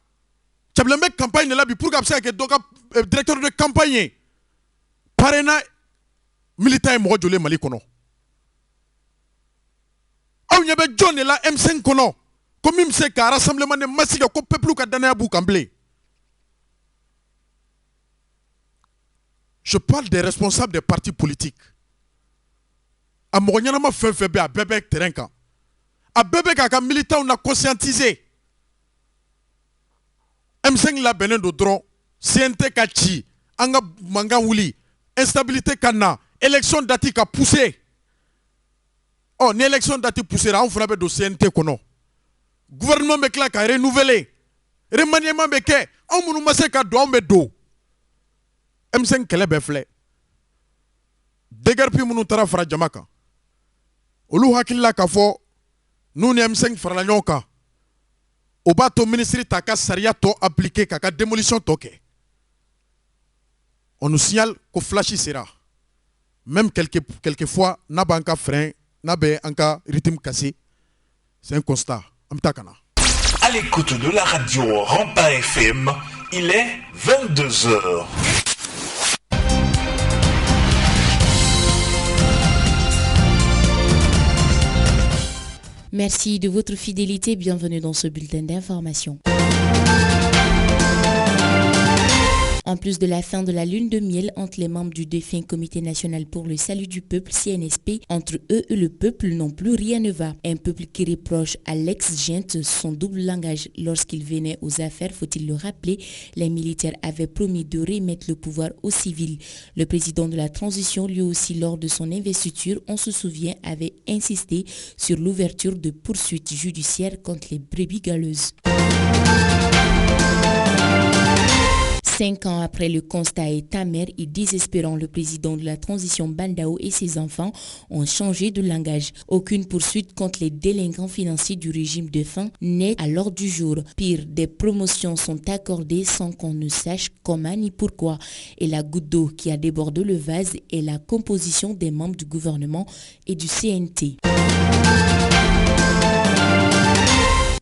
Cɛbilen bɛ campagne de la bi pour que a bɛ se ka kɛ dɔ ka directeur de campagne ye parrainage militant ye mɔgɔ joli Mali kɔnɔ aw ɲɛ bɛ jɔn de la M5 kɔnɔ ko min bɛ se ka rassemblement de masse kɛ ko peuple ka danaya b'u kan bilen. Je parle des responsables des partis politiques. A mɔgɔ ɲɛnama fɛn fɛn bɛ a bɛɛ bɛ terrain kan a bɛɛ bɛ k'a ka militants na conscientiser M5 labɛnnen don dɔrɔn CNT ka ci an ka mankan wuli instabilité ka na élection date ka pousser ni élection date poussera anw fana bɛ don CNT kɔnɔ gouvernement bɛ tila ka renouveler remaniement bɛ kɛ anw minnu ma se ka don anw bɛ don M5 kɛlɛ bɛɛ filɛ déguerpi minnu taara fara jama kan olu hakilila k'a fɔ n'u ni M5 farala ɲɔgɔn kan o b'a to ministre t'a ka sariya tɔ appliquer k'a ka démolition tɔ kɛ on nous signale ko flash sera même quelquefois n'a b'an ka frein n'a bɛ an ka rythme cassé c'est un constat an bɛ taa ka na. À l'écoute de la radio Rempart FM, il est 22h. Merci de votre fidélité. Bienvenue dans ce bulletin d'information. En plus de la fin de la lune de miel entre les membres du défunt Comité national pour le salut du peuple, CNSP, entre eux et le peuple non plus rien ne va. Un peuple qui reproche à l'ex-junte son double langage. Lorsqu'il venait aux affaires, faut-il le rappeler, les militaires avaient promis de remettre le pouvoir aux civils. Le président de la transition, lui aussi lors de son investiture, on se souvient, avait insisté sur l'ouverture de poursuites judiciaires contre les brebis galeuses. 5 ans après, le constat est amer et désespérant. Le président de la transition Bandao et ses enfants ont changé de langage. Aucune poursuite contre les délinquants financiers du régime de faim n'est à l'ordre du jour. Pire, des promotions sont accordées sans qu'on ne sache comment ni pourquoi. Et la goutte d'eau qui a débordé le vase est la composition des membres du gouvernement et du CNT.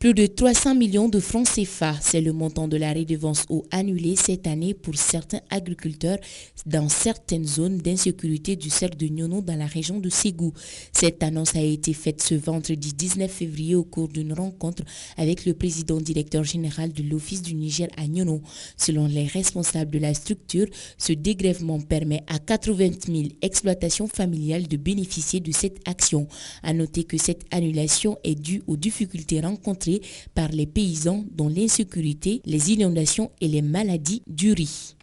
Plus de 300 millions de francs CFA, c'est le montant de la redevance eau annulée cette année pour certains agriculteurs dans certaines zones d'insécurité du cercle de Nyono dans la région de Ségou. Cette annonce a été faite ce vendredi 19 février au cours d'une rencontre avec le président directeur général de l'Office du Niger à Nyono. Selon les responsables de la structure, ce dégrèvement permet à 80 000 exploitations familiales de bénéficier de cette action. À noter que cette annulation est due aux difficultés rencontrées par les paysans dont l'insécurité, les inondations et les maladies du riz.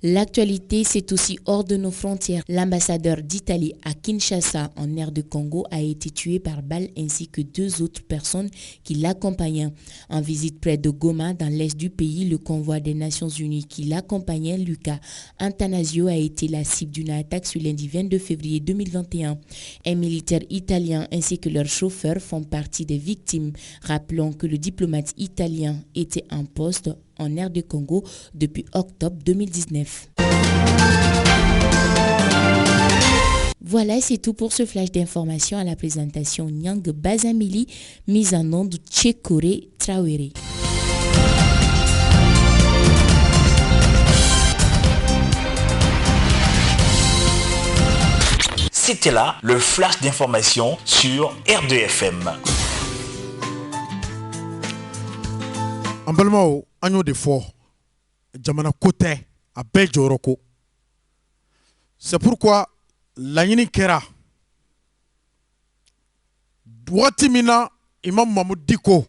L'actualité, c'est aussi hors de nos frontières. L'ambassadeur d'Italie à Kinshasa, en aire de Congo, a été tué par balle ainsi que 2 autres personnes qui l'accompagnaient. En visite près de Goma, dans l'est du pays, le convoi des Nations Unies qui l'accompagnait, Luca Antanasio, a été la cible d'une attaque ce lundi 22 février 2021. Un militaire italien ainsi que leur chauffeur font partie des victimes. Rappelons que le diplomate italien était en poste en aire de Congo depuis octobre 2019. Voilà, c'est tout pour ce flash d'information. À la présentation Nyang Bazamili, mise en onde Tchekore Traoré. C'était là le flash d'information sur R2FM. An balimaw an y'o de fɔ jamana ko tɛ a bɛɛ jɔyɔrɔ ko c'est pourquoi laɲini kɛra Ouatimina, Imam Mahmoud Diko,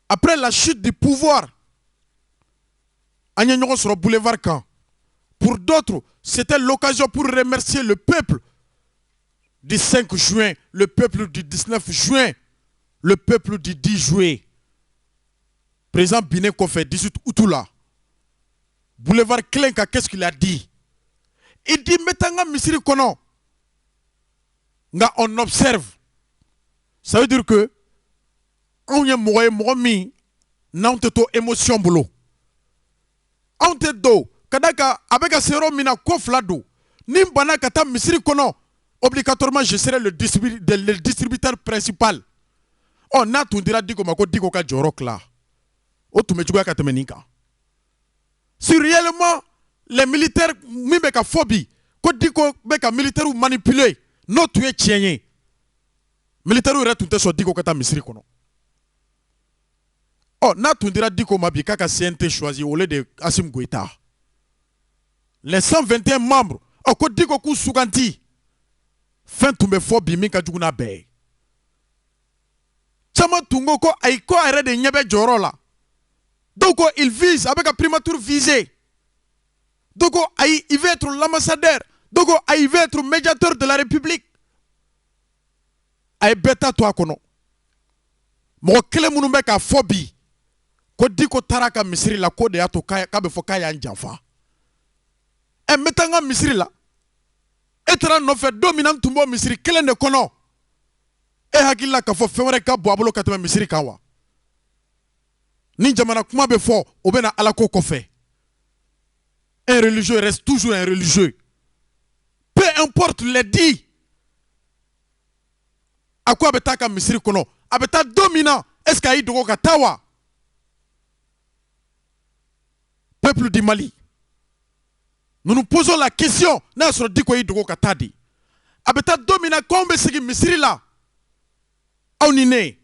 après la chute du pouvoir, Agnagnon sur le boulevard Caen. Pour d'autres, c'était l'occasion pour remercier le peuple du 5 juin, le peuple du 19 juin, le peuple du 10 juillet. Président Biné Kofé, 18 Outoula. Boulevard Klenka, qu'est-ce qu'il a dit? Il dit, mettanga misiri kono. On observe. Ça veut dire que on y a moumi, n'a pas émotion boulot. On te do, kadaka, avec un sérum mina koflado, nimbana kata misiri kono, obligatoirement je serai le distributeur principal. On a tout dit comme on dit qu'on jorok là. O tu me joues à katemenika. Si réellement les militaires, mimeka phobie, qu'on dit qu'on beka militaire ou manipuler, non tu es tien. Militaire ou retunte so dit qu'on kata misiri kono. Oh, na tu dira dit qu'on m'a bien kaka CNT choisi au lieu de Assimi Goïta. Les 121 membres, oh, qu'on dit qu'on souganti. Fin tu me phobie, minka juguna be. Chama tungo ko aiko arrête de nyebe joro la. Donc il vise avec un primature visé. Donc il veut être l'ambassadeur. Donc il veut être médiateur de la République. Aïe bêta toi kono. Mo kele munumbe ka phobie. Ko di ko taraka misiri la ko de ato kabe fo kaya njanfa. E metanga misiri la. Etra no fe dominant tumbo misiri kele ne kono. E hakilla ka fo fewre ka bo abolo katema misiri kawa. Ni jamana kuma be fo obena alako kofe. Un religieux reste toujours un religieux. Peu importe les dits. À quoi betaka misiri kono? Abeta dominant. Est-ce qu'il y a dogo katawa? Peuple du Mali. Nous nous posons la question. N'a sur dit quoi dogo katadi. Abeta dominant kombe sigi misiri la. Aunine.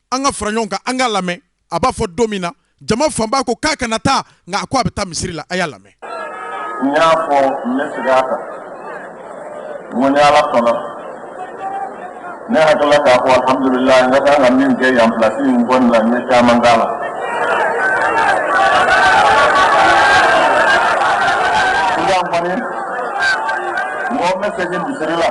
Anga franyonga anga lame. Aba fo domina. Jama famba ko kaka nata nga akwa beta misiri la aya lame. Nyafo mesigata. Munyala kono. Ne hakala ka ko alhamdulillah ngata ngamin ke yang plasi ngon la ne ta mangala. Sudah mani. Mo message misiri la.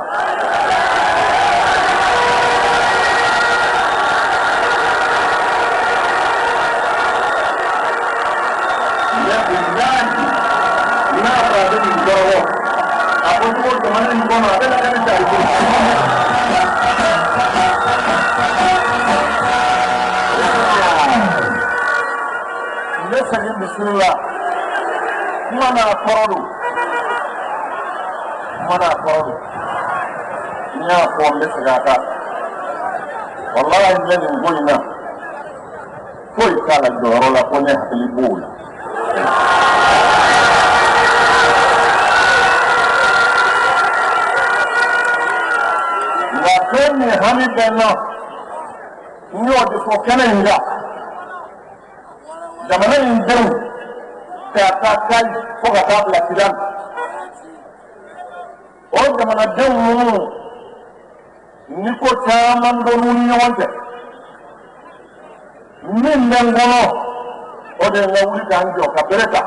Bismillah. Mana korodu. Nya ko mesgata. Wallahi ngene ngolina. Koi kala doro la kone hakili bula. La kene hami beno. Nyo de ko kenenga. Jamana indeu. Katakan foga tabla kidan. O jamana dewu niko chaman do muni wonte. Min nengono o de lawli danjo kapereta.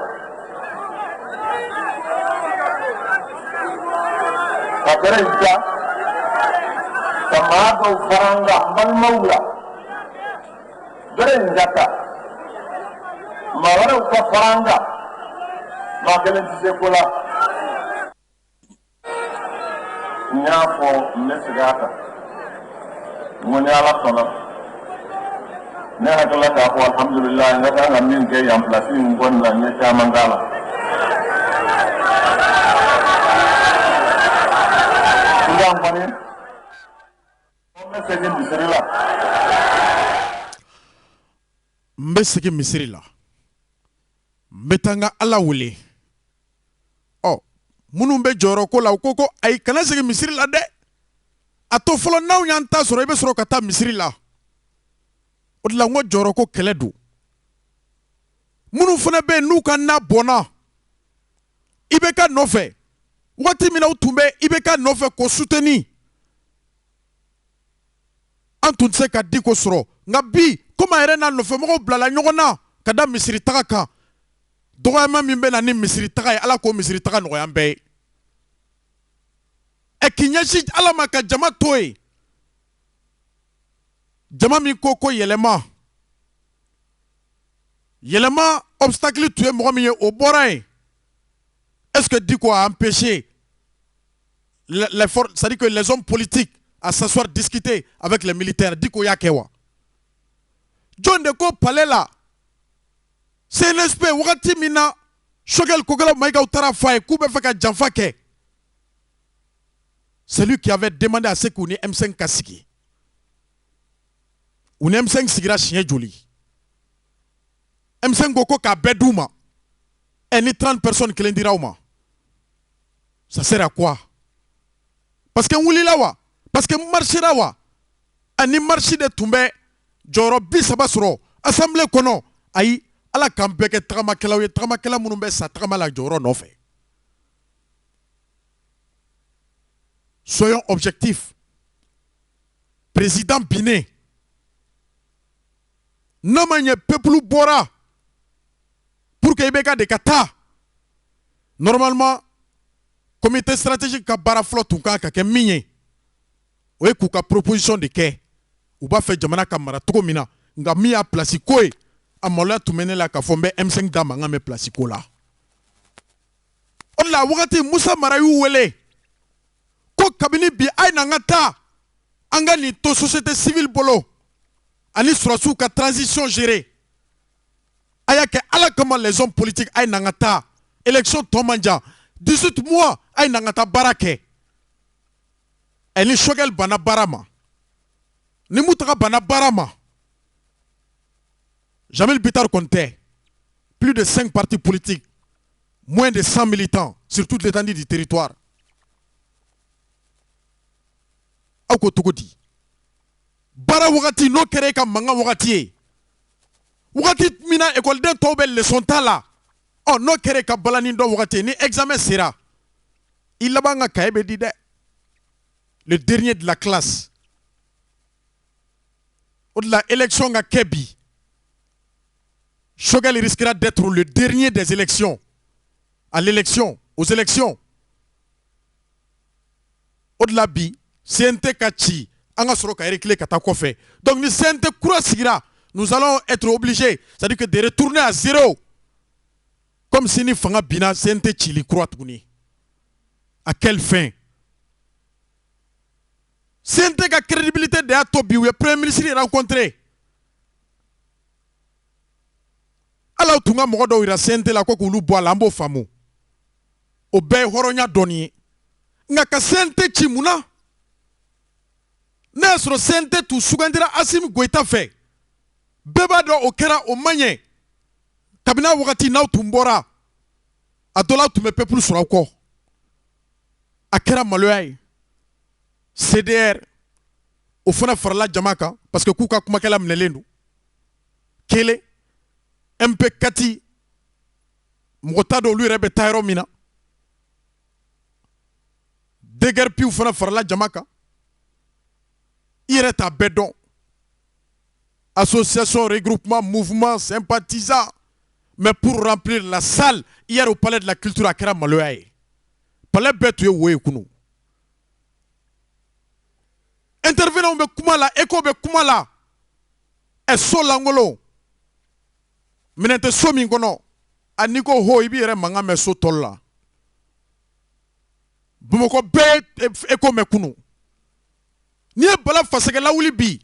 Kapereta tamado faranga malmaula. Beren jata. Mawara uka faranga. Makelen tisekola. Nyafo mesigata. Munyala kono. Ne hakala ka ko alhamdulillah ngata ngamin ke yang plasi ngon la ne ta mangala. Sudah mani. Message misiri la. Message misiri la. Metanga ala wule. Oh, munumbe joro ko la koko ay kana sege misiri la de. Ato folo naw nyanta soro ibe soro kata misiri la. Odla ngo joro ko keledu. Munu fana be nuka na bona. Ibe ka nofe. Wati mina utumbe ibe ka nofe ko souteni. an tun tɛ se ka Diko sɔrɔ nka bi komi a yɛrɛ n'a nɔfɛmɔgɔw bilala ɲɔgɔn na ka da misiri taga kan dɔgɔyama min bɛ na ni misiri taga ye Ala k'o misiri taga nɔgɔya an bɛɛ ye k'i ɲɛsin Ala ma ka jama to yen jama min ko yɛlɛma obstacle tun ye mɔgɔ min ye o bɔra yen est-ce que Diko a empêché c'est-à-dire que les hommes politiques à s'asseoir discuter avec les militaires Diko y'a kɛ wa John de ko palais la CNSP wagati min na Choguel Kogala Maïga taara fɔ a ye k'u bɛ fɛ ka janfa kɛ c'est lui qui avait demandé à ce qu'on ait M5 ka sigi u ni M5 sigira siɲɛ joli M5 ko k'a bɛɛ d'u ma ni 30 personnes kelen dira u ma ça sert à quoi parce que wulila wa parce que marchera wa ani marche de tun bɛ jɔyɔrɔ 30 sɔrɔ assemblée kɔnɔ ayi Ala k'an bɛɛ kɛ tagamakɛlaw ye tagamakɛla minnu bɛ sa tagama la jɔyɔrɔ nɔfɛ soyons objectifs président Biné n'a ma ɲɛ peuple bɔra pour que IBK de ka taa normalement comité stratégique ka baara fɔlɔ tun kan ka kɛ min ye o ye k'u ka proposition de kɛ u b'a fɛ jamana ka mara cogo min na nka min y'a place ko ye a maloya tun bɛ ne la k'a fɔ n bɛ M5 d'a ma n ka mɛn place ko la o de la wagati Musa Mara y'u wele ko kabini bi a ye na an ka taa an ka nin to société civile bolo ani sɔrɔsiw ka transition gérer a y'a kɛ Ala kama les hommes politiques a ye na an ka taa élection tɔ man jan 18 mois a ye na an ka taa baara kɛ ni Choguel banna baara ma ni Mutaga banna baara ma Jamil Bitar comptait plus de 5 partis politiques, moins de 100 militants sur toute l'étendue du territoire. Ako togodi. Bara wagati no kere ka manga wagati. Wagati mina école den tobe leçon tala. Oh no kere ka balani do wagati ni examen sera. Il labanga kaebe dide. Le dernier de la classe. Au de la élection à Kebi. Choguel risquera d'être le dernier des élections. À l'élection, aux élections. Au-delà bi, CNT Kachi, Anga Soroka Erikle Katakofe. Donc, ni CNT Kura Sigira, nous allons être obligés, c'est-à-dire que de retourner à zéro. Comme si ni Fanga Bina, CNT Chili Kura Tuni. À quelle fin? CNT ka crédibilité de Atobi, où le Premier ministre est rencontré. Alors, tout le monde a CNT la koko bois lambo famu. Obe horonya doni. Nga ka CNT chimuna. Nesro CNT tu sugandira Assimi Goïta fait. Beba do okera o manye. Kabina wakati na tumbora. Adola tu me peuple sur encore. Akera maloyai. CDR. Au fond farla jamaka parce que kuka kumakela mnelendo. Kele. MP Kati Motado lui rebe Tairo Mina Deger Piu Fana Farla Jamaka Ireta Bedon Association, regroupement, mouvement, sympathisant. Mais pour remplir la salle hier au palais de la culture à Kera Maloaye Palais Betu Oué Kounou Intervenant be Kumala Eko be Kumala Et Solangolo Minente somi kono aniko ho ibi ere manga me so tolla bumoko be eko mekunu ni bala faseke la wuli bi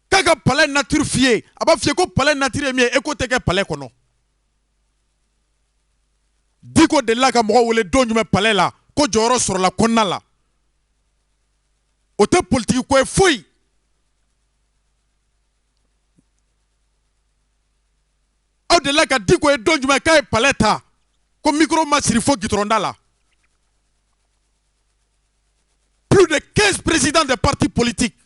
kaga palais nature fié aba fié ko palais nature mi eko teke palais kono diko de la ka mo wole donju me palais la ko joro sur la konna la ote politique ko e foi de là qu'a dit que donc me kay paleta comme micro masiri fo gitronda là plus de 15 présidents de partis politiques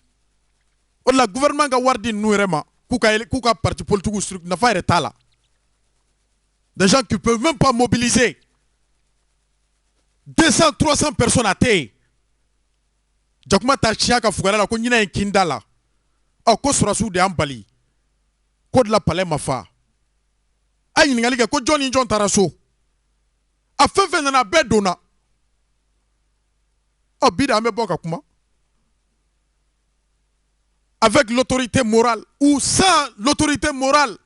au la gouvernement ga wardi nouerema kuka parti politique structure na fa reta là des gens qui peuvent même pas mobiliser 200 300 personnes à terre jakuma ta chiaka fugara la ko nyina kinda là ɔ ko sɔrɔsiw de y'an bali ko de la palais ma fa a ye ɲininkali kɛ ko jɔn ni jɔn taara so a fɛn fɛn nana a bɛɛ donna ɔ bi de an bɛ bɔ ka kuma avec l'autorité morale ou sans l'autorité morale.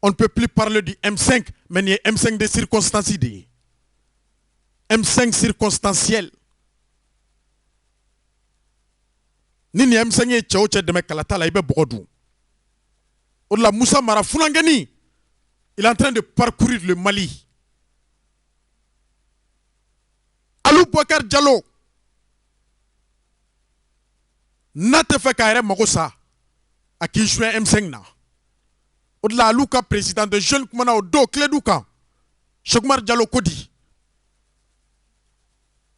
On ne peut plus parler du M5, mais il y a M5 des circonstances. M5 circonstanciel. Ni M5 est tchaouche de Mekalata la ibe bogodou. Ola Moussa Mara Fulangani, il est en train de parcourir le Mali. Alou Bouakar Diallo. Nate fait carré Mogosa à qui joue M5 na. Au-delà Alouka président de jeunes kumana au do clé douka. Chokmar Diallo Kodi.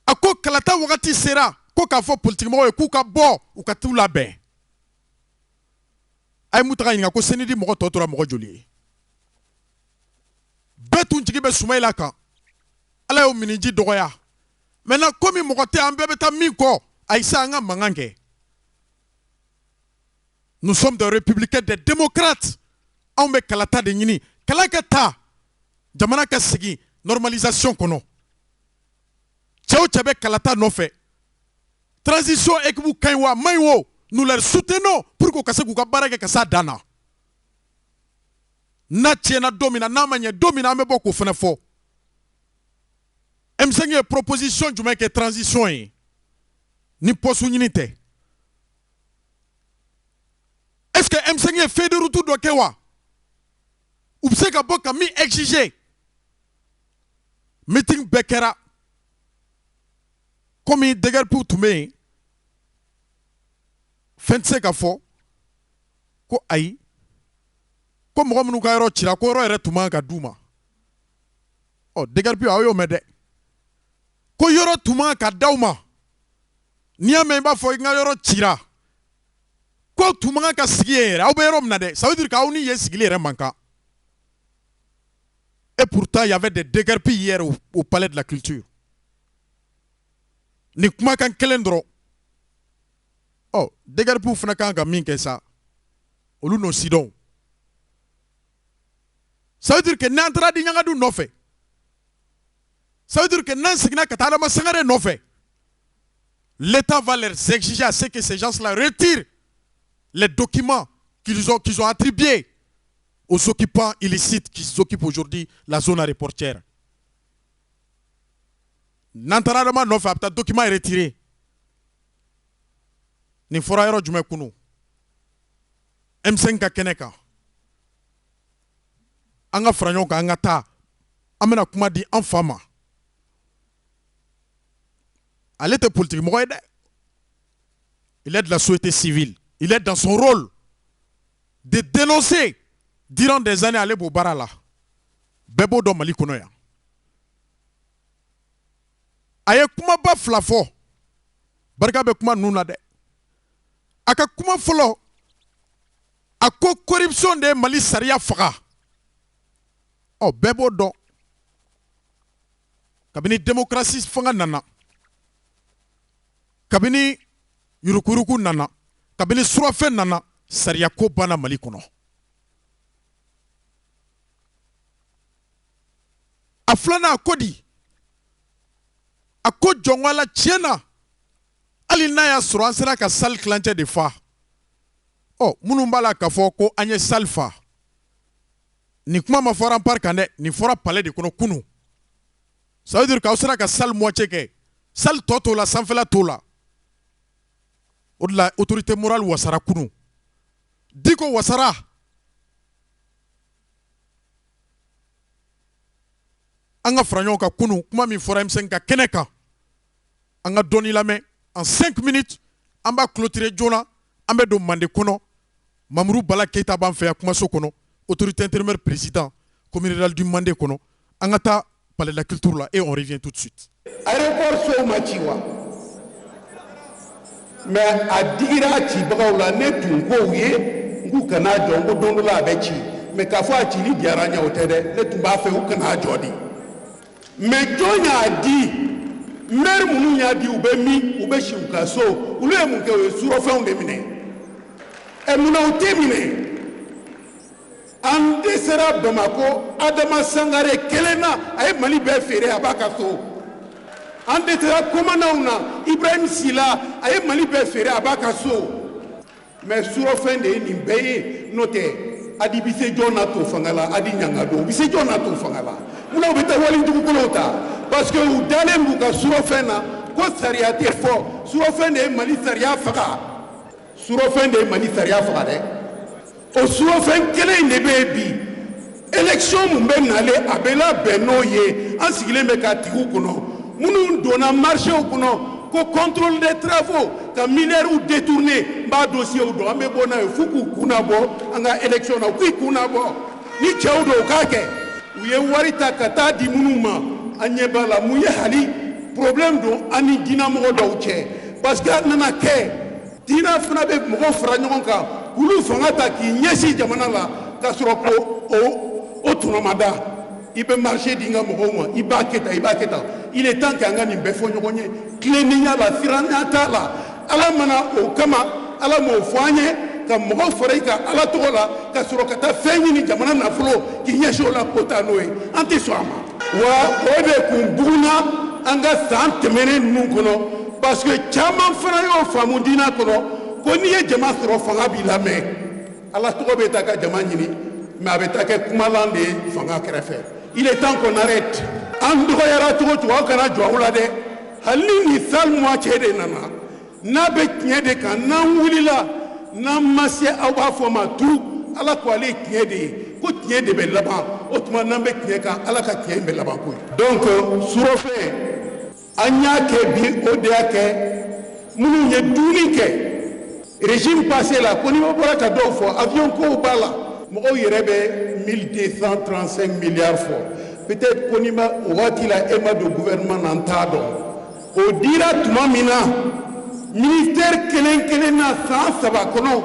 Ako kalata wakati sera ko ka fo politiquement e ku ka bo ou ka tout la ben. Ay mutaka inga ko senidi mogo totora mogo joli. Betun tigi be Soumaïla kan. Ala yo miniji dogoya. Maintenant comme mogo te ambe beta miko aïssa nga mangange. Nous sommes des républicains, des démocrates. On met kalata de nini. Kalakata. Jamana ka sigi. Normalisation kono. Tchao tchabe kalata no fait. Transition ekbu kaiwa maiwo. Nous leur soutenons pour que kase kuka barake kasa dana. Na tiena domina na manye domina me boko fene fo. M5 proposition du mec transition yi. Ni posu nyinite. Est-ce que M5 fait de retour de Kewa? Ou c'est que mi exigé meeting Bekera comme il dégage pour tout me fin se ka fo ko ayi ko mo mu ka ro chira ko ro ere tuma ka duma o dégage pi ayo mede ko yoro tuma ka dauma ni ame ba fo nga yoro chira. Ko tumanga ka sigiyera au berom nade ça veut dire ka oni yesigile manka. Et pourtant il y avait des déguerpis hier au palais de la culture. Ni kuma kan kelendro. Oh, déguerpis fana kan ka min ke ça. Olu no sidon. Ça veut dire que n'entra di nyanga du no fait. Ça veut dire que nan signa ka tala ma sangare no fait. L'État va leur exiger à ce que ces gens-là retirent les documents qu'ils ont attribués aux occupants illicites qui occupent aujourd'hui la zone aéroportière. Nantaradama non fait, document est retiré. Ni fora yoro jume kunu. M5 ka keneka. Anga franyo ka anga ta. Amena kuma di en fama. Elle était politique. Il est de la société civile. Il est dans son rôle de dénoncer durant des années à l'Ebo Barala. Bebo do Mali Konoya. Aye kuma ba flafo. Barka be kuma nuna de. Aka kuma folo. Ako corruption de Mali Saria Faka. Oh, Bebo do. Kabini démocratie fanga nana. Kabini yurukuruku nana. Kabini surafe nana sariya ko bana Mali kono. Aflana akodi. Ako jongwala tiena. Ali na ya sura ansera ka sal clanche de fa. Oh, munumbala ka fo ko anye salfa. Ni kuma ma fora par kande ni fora palais de kono kunu. Ça veut dire ka usera ka sal moitié ke. Sal toto la sanfela tola. Au-delà autorité morale wasara kunu. Diko wasara. Anga franyo ka kunu kuma mi fora M5 ka keneka. Anga doni la main en 5 minutes. Amba clôturer jona. Amba do mande kono. Mamourou Bala Keita ban fe kuma so kono. Autorité intérimaire président. Communauté du mandé kono. Anga ta palais de la culture là et on revient tout de suite. Aéroport so machiwa. Mais a digira ci bagaw la ne tun ko ye ngu kana jongo dondo la be ci mais ka fo a ci li diara nya wote de ne tun ba fe u kana jodi mais jonya di maire minnu y'a di u bɛ min u bɛ si u ka so olu ye mun kɛ u ye surɔfɛnw de minɛ munna u tɛ minɛ an de sera Bamako Adama Sangare kelen na a ye Mali bɛɛ feere a b'a ka so an de sera Komanaw na Ibrahim Sila a ye Mali bɛɛ feere a b'a ka so mais surɔfɛn de ye nin bɛɛ ye n'o tɛ Adi bɛ se jɔn na to fanga la Adi Ɲangadon u bɛ se jɔn na to fanga la munna u bɛ taa wali dugukolow ta parce que u dalen b'u ka surɔfɛn na ko sariya tɛ fɔ surɔfɛn de ye Mali sariya faga surɔfɛn de ye Mali sariya faga dɛ o surɔfɛn kelen in de bɛ yen bi élection mun bɛ nalen a bɛ labɛn n'o ye an sigilen bɛ ka tigiw kɔnɔ minnu donna marchéw kɔnɔ ko contrôle des travaux ka miliyariw détourné n b'a dossier dɔn an bɛ bɔ n'a ye f'u k'u kun labɔ an ka élection na u k'u kun labɔ ni cɛw don u k'a kɛ u ye wari ta ka taa di minnu ma an ɲɛ b'a la mun ye hali problème don an ni diinɛmɔgɔ dɔw cɛ parce que a nana kɛ diinɛ fana bɛ mɔgɔw fara ɲɔgɔn kan k'olu fanga ta k'i ɲɛsin jamana la k'a sɔrɔ ko o tɔnɔ ma da i bɛ marché di n ka mɔgɔw ma i b'a kɛ tan i b'a kɛ tan il est temps que an ka nin bɛɛ fɔ ɲɔgɔn ye tilennenya la siranya t'a la ala mana o kama ala m'o fɔ an ye ka mɔgɔw fara i ka ala tɔgɔ la ka sɔrɔ ka taa fɛn ɲini jamana nafolo k'i ɲɛsin o la ko taa n'o ye an tɛ sɔn a ma wa o de kun buguna an ka san tɛmɛnen ninnu kɔnɔ parce que caman fana y'o faamu diinɛ kɔnɔ ko n'i ye jama sɔrɔ fanga b'i lamɛn ala tɔgɔ bɛ taa ka jama ɲini mais a bɛ taa kɛ kumalan de ye fanga kɛrɛfɛ il est temps qu'on arrête an dɔgɔyara cogo cogo aw kana jɔ aw la dɛ hali ni sali moitié de nana n'a bɛ tiɲɛ de kan n'an wulila n'an ma se aw b'a fɔ ma tu ala ko ale ye tiɲɛ de ye ko tiɲɛ de bɛ laban o tuma n'an bɛ tiɲɛ kan ala ka tiɲɛ bɛ laban koyi donc surɔfɛn an y'a kɛ bi o de y'a kɛ minnu ye dumuni kɛ régime passé la ko ni ma bɔra ka dɔw fɔ avion kow b'a la mɔgɔw yɛrɛ bɛ 1235 milliards fɔ peut-être ko ni ma o waati la e ma don gouvernement na n t'a dɔn o dira tuma min na ministère kelen kelen na san 3 kɔnɔ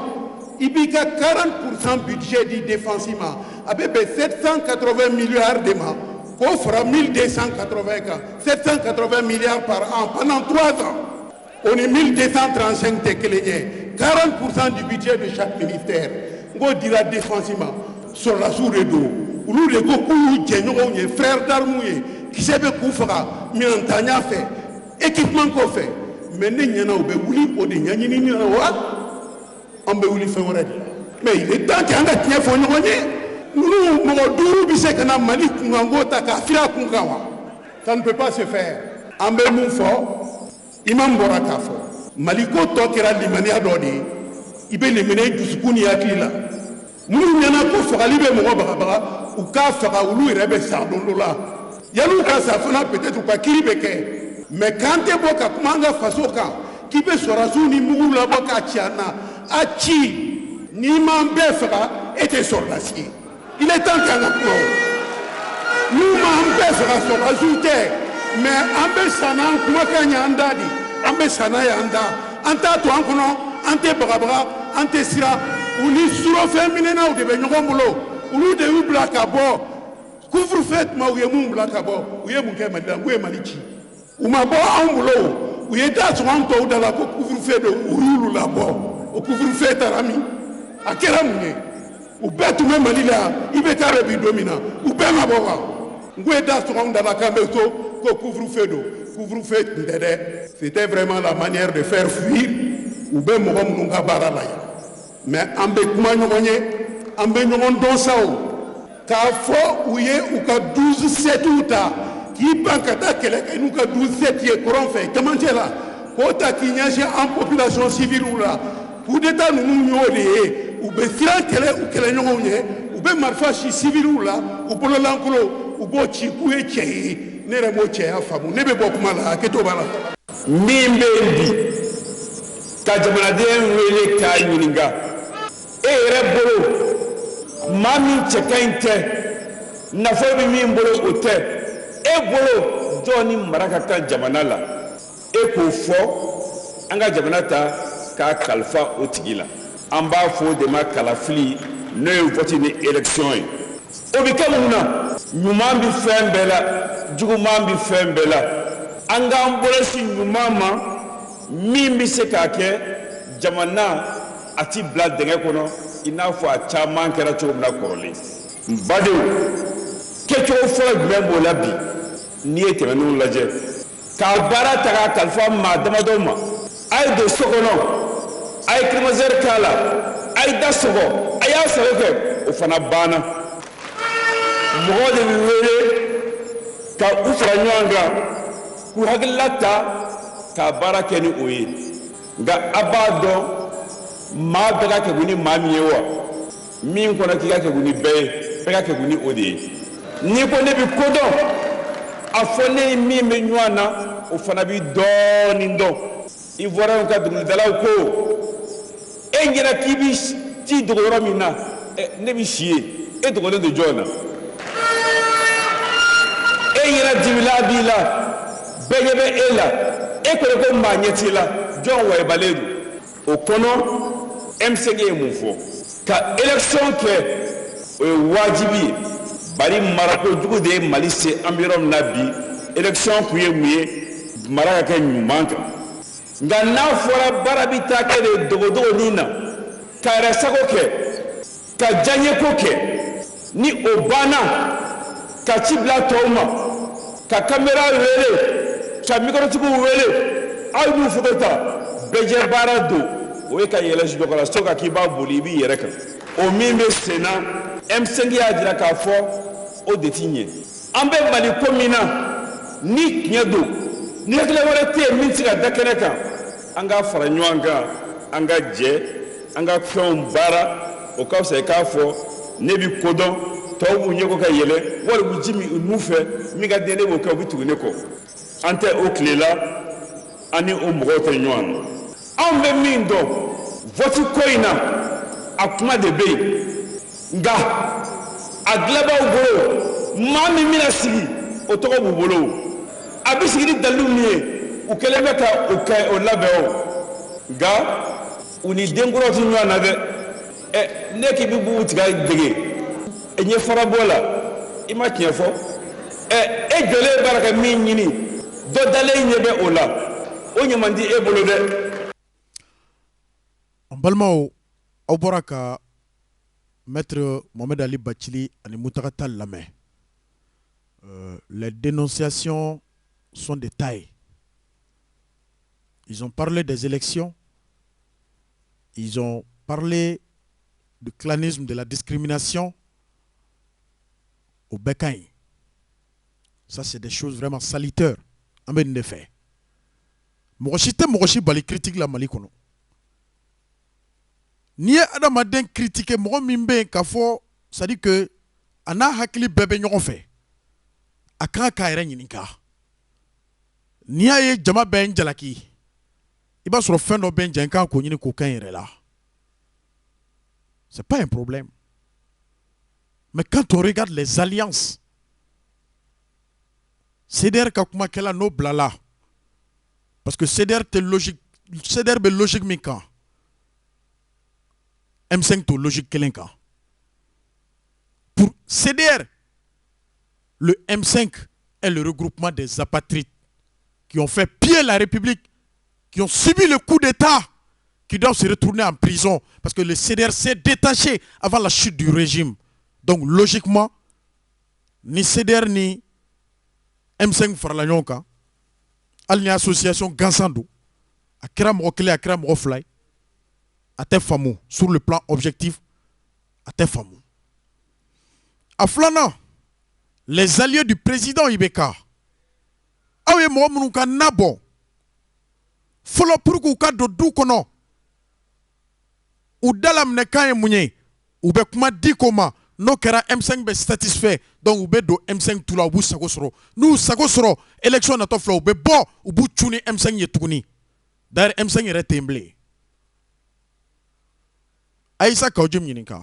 i b'i ka 40% budget di défense ma a bɛ bɛn 780 milliards de ma k'o fara 1280 kan 780 milliards par an pendant 3 ans on est 1235 tɛ kelen ye 40% du budget de chaque ministère ngo dira défense ma sɔrɔdasiw de don olu de ko k'u y'u jɛɲɔgɔnw ye frère d'armes ye kisɛ bɛ k'u faga minɛntanya fɛ équipement kɔfɛ mais ne ɲɛna u bɛ wuli o de ɲɛɲinini na wa an bɛ wuli fɛn wɛrɛ de la mais il est temps que an ka tiɲɛ fɔ ɲɔgɔn ye ninnu mɔgɔ 5 bɛ se ka na Mali kunkanko ta k'a firi a kun kan wa ça ne peut pas se faire an bɛ mun fɔ imam bɔra k'a fɔ Mali ko tɔ kɛra limaniya dɔ de ye i bɛ nin minɛ dusukun ni hakili la minnu ɲɛna ko fagali bɛ mɔgɔ bagabaga u k'a faga olu yɛrɛ bɛ sa don dɔ la yanni u ka sa fana peut-être u ka kiiri bɛ kɛ mais k'an tɛ bɔ ka kuma an ka faso kan k'i bɛ sɔrɔdasiw ni mugu labɔ k'a ci an na a ci n'i m'an bɛɛ faga e tɛ sɔrɔdasi ye il est temps k'an ka kuma o n'u m'an bɛɛ faga sɔrɔdasiw tɛ mais an bɛ sa n'an kumakan ye an da de an bɛ sa n'a ye an da an t'a to an kɔnɔ an tɛ bagabaga an tɛ sira u ni surɔfɛn minɛnaw de bɛ ɲɔgɔn bolo olu de y'u bila ka bɔ couvre-feu tuma u ye mun bila ka bɔ u ye mun kɛ Mali la k'u ye Mali ci u ma bɔ anw bolo u ye da sɔrɔ an tɔw da la ko couvre-feu don u y'olu labɔ o couvre-feu taara min a kɛra mun ye u bɛɛ tun bɛ Mali la i bɛ k'a bɛ bi don min na u bɛɛ ma bɔ wa n ko ye da sɔrɔ anw da la k'an bɛ to ko couvre-feu don couvre-feu tun tɛ dɛ c'était vraiment la manière de faire fuir u bɛ mɔgɔ minnu ka baara la yan mais an bɛ kuma ɲɔgɔn ye an bɛ ɲɔgɔn dɔn sa o k'a fɔ u ye u ka 12-7 ta k'i ban ka taa kɛlɛ kɛ n'u ka 12-7 ye kɔrɔn fɛ cɛmancɛ la k'o ta k'i ɲɛsin an population civile la coup d'état ninnu y'o de ye u bɛ siran kɛlɛ u kɛlɛɲɔgɔnw ye u bɛ marifa si civile la u bololankolon u b'o ci k'u ye cɛ ye ne yɛrɛ m'o cɛya faamu ne bɛ bɔ kuma la hakɛto b'a la. min bɛ yen bi ka jamanaden wele k'a ɲininka e yɛrɛ bolo maa min cɛ ka ɲi tɛ nafolo bɛ min bolo o tɛ e bolo jɔn ni mara ka kan jamana la e k'o fɔ an ka jamana ta k'a kalifa o tigi la an b'a fɔ o de ma kalafili n'o ye vote ni élection ye o bɛ kɛ mun na ɲuman bɛ fɛn bɛɛ la juguman bɛ fɛn bɛɛ la an k'an bolosi ɲuman ma min bɛ se k'a kɛ jamana a ti bila dingɛ kɔnɔ i n'a fɔ a caman kɛra cogo min na kɔrɔlen. n badenw kɛcogo fɔlɔ jumɛn b'o la bi n'i ye tɛmɛnenw lajɛ k'a baara ta k'a kalifa maa damadɔ ma a ye don so kɔnɔ a ye climatiseur k'a la a ye da sɔgɔ a y'a sago kɛ o fana banna mɔgɔw de bɛ wele ka u fara ɲɔgɔn kan k'u hakilila ta k'a baara kɛ ni o ye nka a b'a dɔn maa bɛɛ ka kɛgun ni maa min ye wa min kɔnɔ k'i ka kɛgun ni bɛɛ ye bɛɛ ka kɛgun ni o de ye n'i ko ne bɛ kodɔn a fɔ ne ni min bɛ ɲɔgɔn na o fana bɛ dɔɔnin dɔn ivoiriyɛnw ka dɔnkilidalaw ko e ɲɛna k'i bɛ ci dogo yɔrɔ min na ne bɛ si yen e dogolen don jɔn na e ɲɛna dibila b'i la bɛɛ ɲɛ bɛ e la e kɔni ko maa ɲɛ t'i la jɔn wayibalen don o kɔnɔ M5 ye mun fɔ ka élection kɛ o ye wajibi ye bari marakojugu de ye Mali se an bɛ yɔrɔ min na bi élection kun ye mun ye mara ka kɛ ɲuman kan nka n'a fɔra baara bɛ taa kɛ de dogodogonin na ka yɛrɛsago kɛ ka diyaɲeko kɛ ni o banna ka ci bila tɔw ma ka kamera wele ka mikrotigiw wele aw b'u foto ta bɛɛ jɛ baara don o ye ka yɛlɛ studio kɔnɔ so ka k'i b'a boli i b'i yɛrɛ kan o min bɛ sen na M5 y'a jira k'a fɔ o de ti ɲɛ an bɛ Mali ko min na ni tiɲɛ don ni hakili wɛrɛ tɛ yen min tɛ se ka da kɛnɛ kan an ka fara ɲɔgɔn kan an ka jɛ an ka fɛnw baara o ka fisa i k'a fɔ ne bɛ kodɔn tɔw b'u ɲɛko ka yɛlɛ wali u ji min u nu fɛ min ka di ne b'o kɛ u bɛ tugu ne kɔ an tɛ o tile la an ni o mɔgɔw tɛ ɲɔgɔn na anw bɛ min dɔn vote ko in na a kuma de bɛ yen nka a dilanbaaw bolo maa min bɛna sigi o tɔgɔ b'u bolo a bɛ sigi ni dalilu min ye u kɛlen bɛ ka o labɛn o nka u ni denkɔrɔw tɛ ɲɔgɔn na dɛ ne k'i bɛ b'u tigɛ dege ɲɛ fara bɔ la i ma tiɲɛ fɔ e jɔlen baara kɛ min ɲini dɔ dalen ɲɛ bɛ o la o ɲaman di e bolo dɛ. An balimaw aw bɔra ka Maître Mohamed Ali Bathily ani Muntaka Tall lamɛn. Les dénonciations sont de taille. Ils ont parlé des élections. Ils ont parlé du clanisme, de la discrimination au Bécaye. Ça, c'est des choses vraiment salutaires. En ben de fait. Mogoshi bali critique la Mali kono. Ni adamaden critiquer mogo mimbe kafo, ça dit que ana hakili bebe ñogon fe. Aka kaire ñininka. Ni aye jama ben jalaki. Iba sur fin do ben janka ko ñini ko kan yere la. C'est pas un problème. Mais quand on regarde les alliances, CDR kakuma kela no blala. Parce que CDR te logique, CDR be logique minka. M5 to logique kelenka. Pour CDR, le M5 est le regroupement des apatrides qui ont fait piller la République, qui ont subi le coup d'État, qui doivent se retourner en prison parce que le CDR s'est détaché avant la chute du régime. Donc logiquement, ni CDR ni M5 Farlanyonka, al association Gansando, à Kram Rokele, à Kram Rofly, à Tefamou, sur le plan objectif, à Tefamou. À Flana, les alliés du président Ibeka, awe Mohamed Nabo, Folo Purkuka Dodou Kono, ou Dalam Nekaye Mounye, ou Bekuma Dikoma, no kera M5 be satisfait donc ou be do M5 tout la ou sagosoro nous sagosoro élection na to flo be bo ou bu tuni M5 yetuguni d'ailleurs M5 est temblé Aïssa Kaujum yininka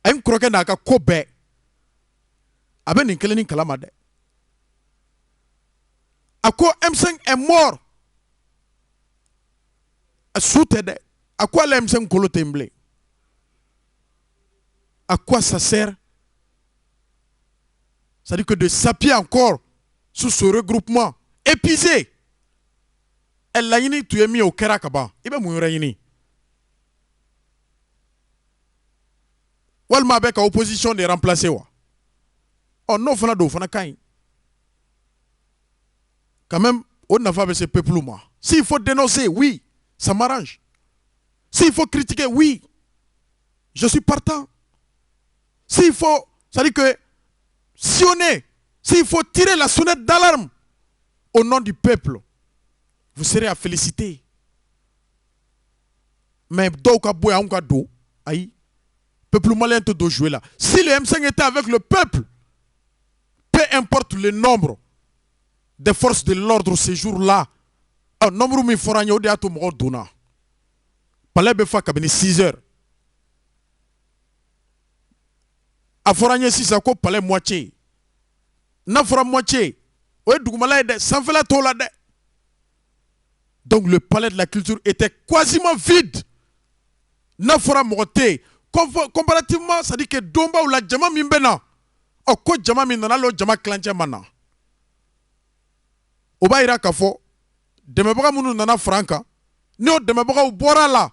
ay kroke na ka kobe abe ni keleni kalamade ako M5 est mort a soutede à quoi le M5 kolo temblé. À quoi ça sert? C'est-à-dire que de s'appuyer encore sur ce regroupement épuisé. Elle l'a yini, tu es mis au Kerakaba. Il va mourir yini. Walma avec opposition de remplacer wa. Oh non, fana do fana kain. Quand même, on n'a pas avec ce peuple moi. S'il faut dénoncer, oui, ça m'arrange. S'il faut critiquer, oui, je suis partant. S'il faut, ça dit que si on est, s'il faut tirer la sonnette d'alarme au nom du peuple, vous serez à féliciter. Mais Douka Boya Onkado, aïe, peuple malien te doit jouer là. Si le M5 était avec le peuple, peu importe le nombre des forces de l'ordre ce jour-là, un nombre de foragnes au déato mort donna. Palais Befa Kabini 6 heures. A foragné si ça ko palais moitié. Na fora moitié. Ouais, Dougmala est sans faire la tola de. Donc le palais de la culture était quasiment vide. Na fora moitié. Comparativement, ça dit que Domba ou la Djama Mimbena. O ko Djama Mindana lo Djama Klanche Mana. Oba ira kafo. Demebaga munu nana franca. Nous demebaga ou bora là.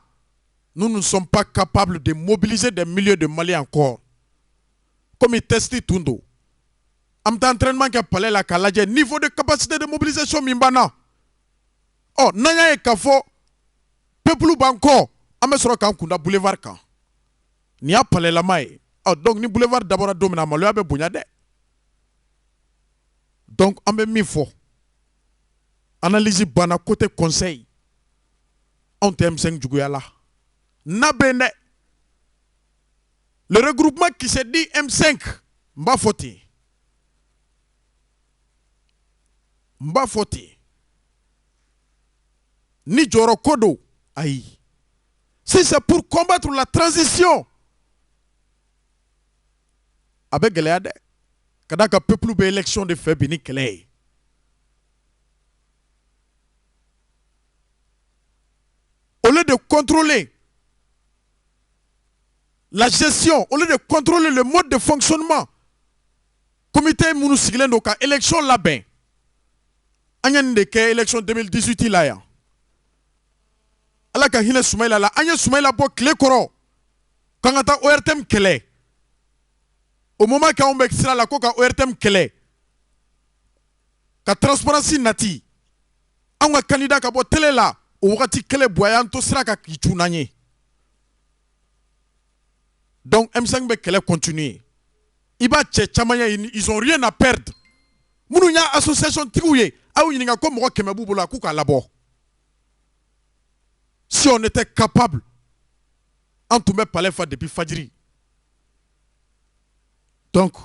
Nous ne sommes pas capables de mobiliser des milliers de Maliens encore. Comme il testé Tundo. En entraînement qui a parlé la Kaladje, niveau de capacité de mobilisation Mimbana. Oh, Nanya et Kafo, peuple banco, Amesro Kankunda boulevard Kan. Ni a parlé la maille. Oh, donc ni boulevard d'abord à Domina Malo abe Bougnade. Donc, on me mis fort. Analyse Bana côté conseil. On t'aime 5 Djougouala. Nabene. Le regroupement qui s'est dit M5, Mba Foti. Mba Foti. Ni Joro Kodo. Aïe. Si c'est pour combattre la transition, avec Geleade, Kadaka peuple be élection de fait bini Kelei. Au lieu de contrôler la gestion, au lieu de contrôler le mode de fonctionnement, comité Mounousiglen Doka, élection là-bas, Anyan de élection 2018 là ya. Alaka hine Soumaïla la, Anyan Soumaïla bo clé koro, quand on a ORTM kele. Au moment qu'on a extra la coca ORTM kele, ka transparency nati, on a candidat ka bo télé là, au wakati kele boyanto sera ka kichunanye. Donc M5 be kele continuer. Iba tche chamanya ils ont rien à perdre. Mounou association tigouye, aou yininga ko moko kemebu bola kuka labo. Si on était capable, en tout cas palais fa depuis Fadjri. Donc,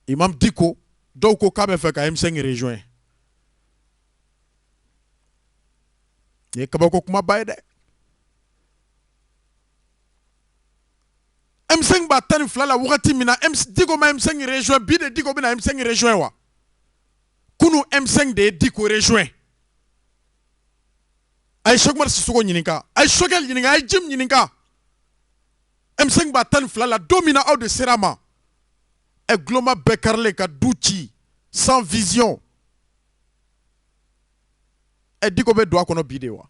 Imam Diko, donc au Kabe fait M5 rejoint. Yé kabako kuma baide. M5 batani flala wakati mina Diko ma M5 rejoint bide Diko bina M5 rejoint wa. Kunu M5 de Diko rejoint. Ay chokmar sisugo nyininka, ay shokel nyininka, ay jim nyininka. M5 batani flala domina au de Serama. Et Gloma Bekarle ka douchi sans vision. Et Diko be doa kono bide wa.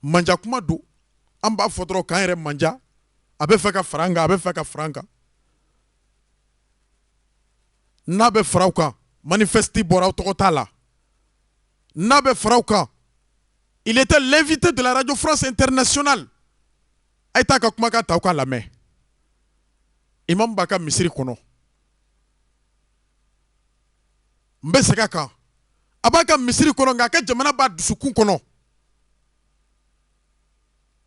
Manja kuma do. Amba fotoro kan yɛrɛ manja a bɛ fɛ ka faranga a bɛ fɛ ka faranga n'a bɛ faraw kan manifesti bɔra aw tɔgɔ t'a la n'a bɛ faraw kan il était l'invité de la Radio France Internationale a ye taa ka kumakan ta aw ka lamɛn Imam b'a ka misiri kɔnɔ n bɛ segin a kan a b'a ka misiri kɔnɔ nka a ka jamana b'a dusukun kɔnɔ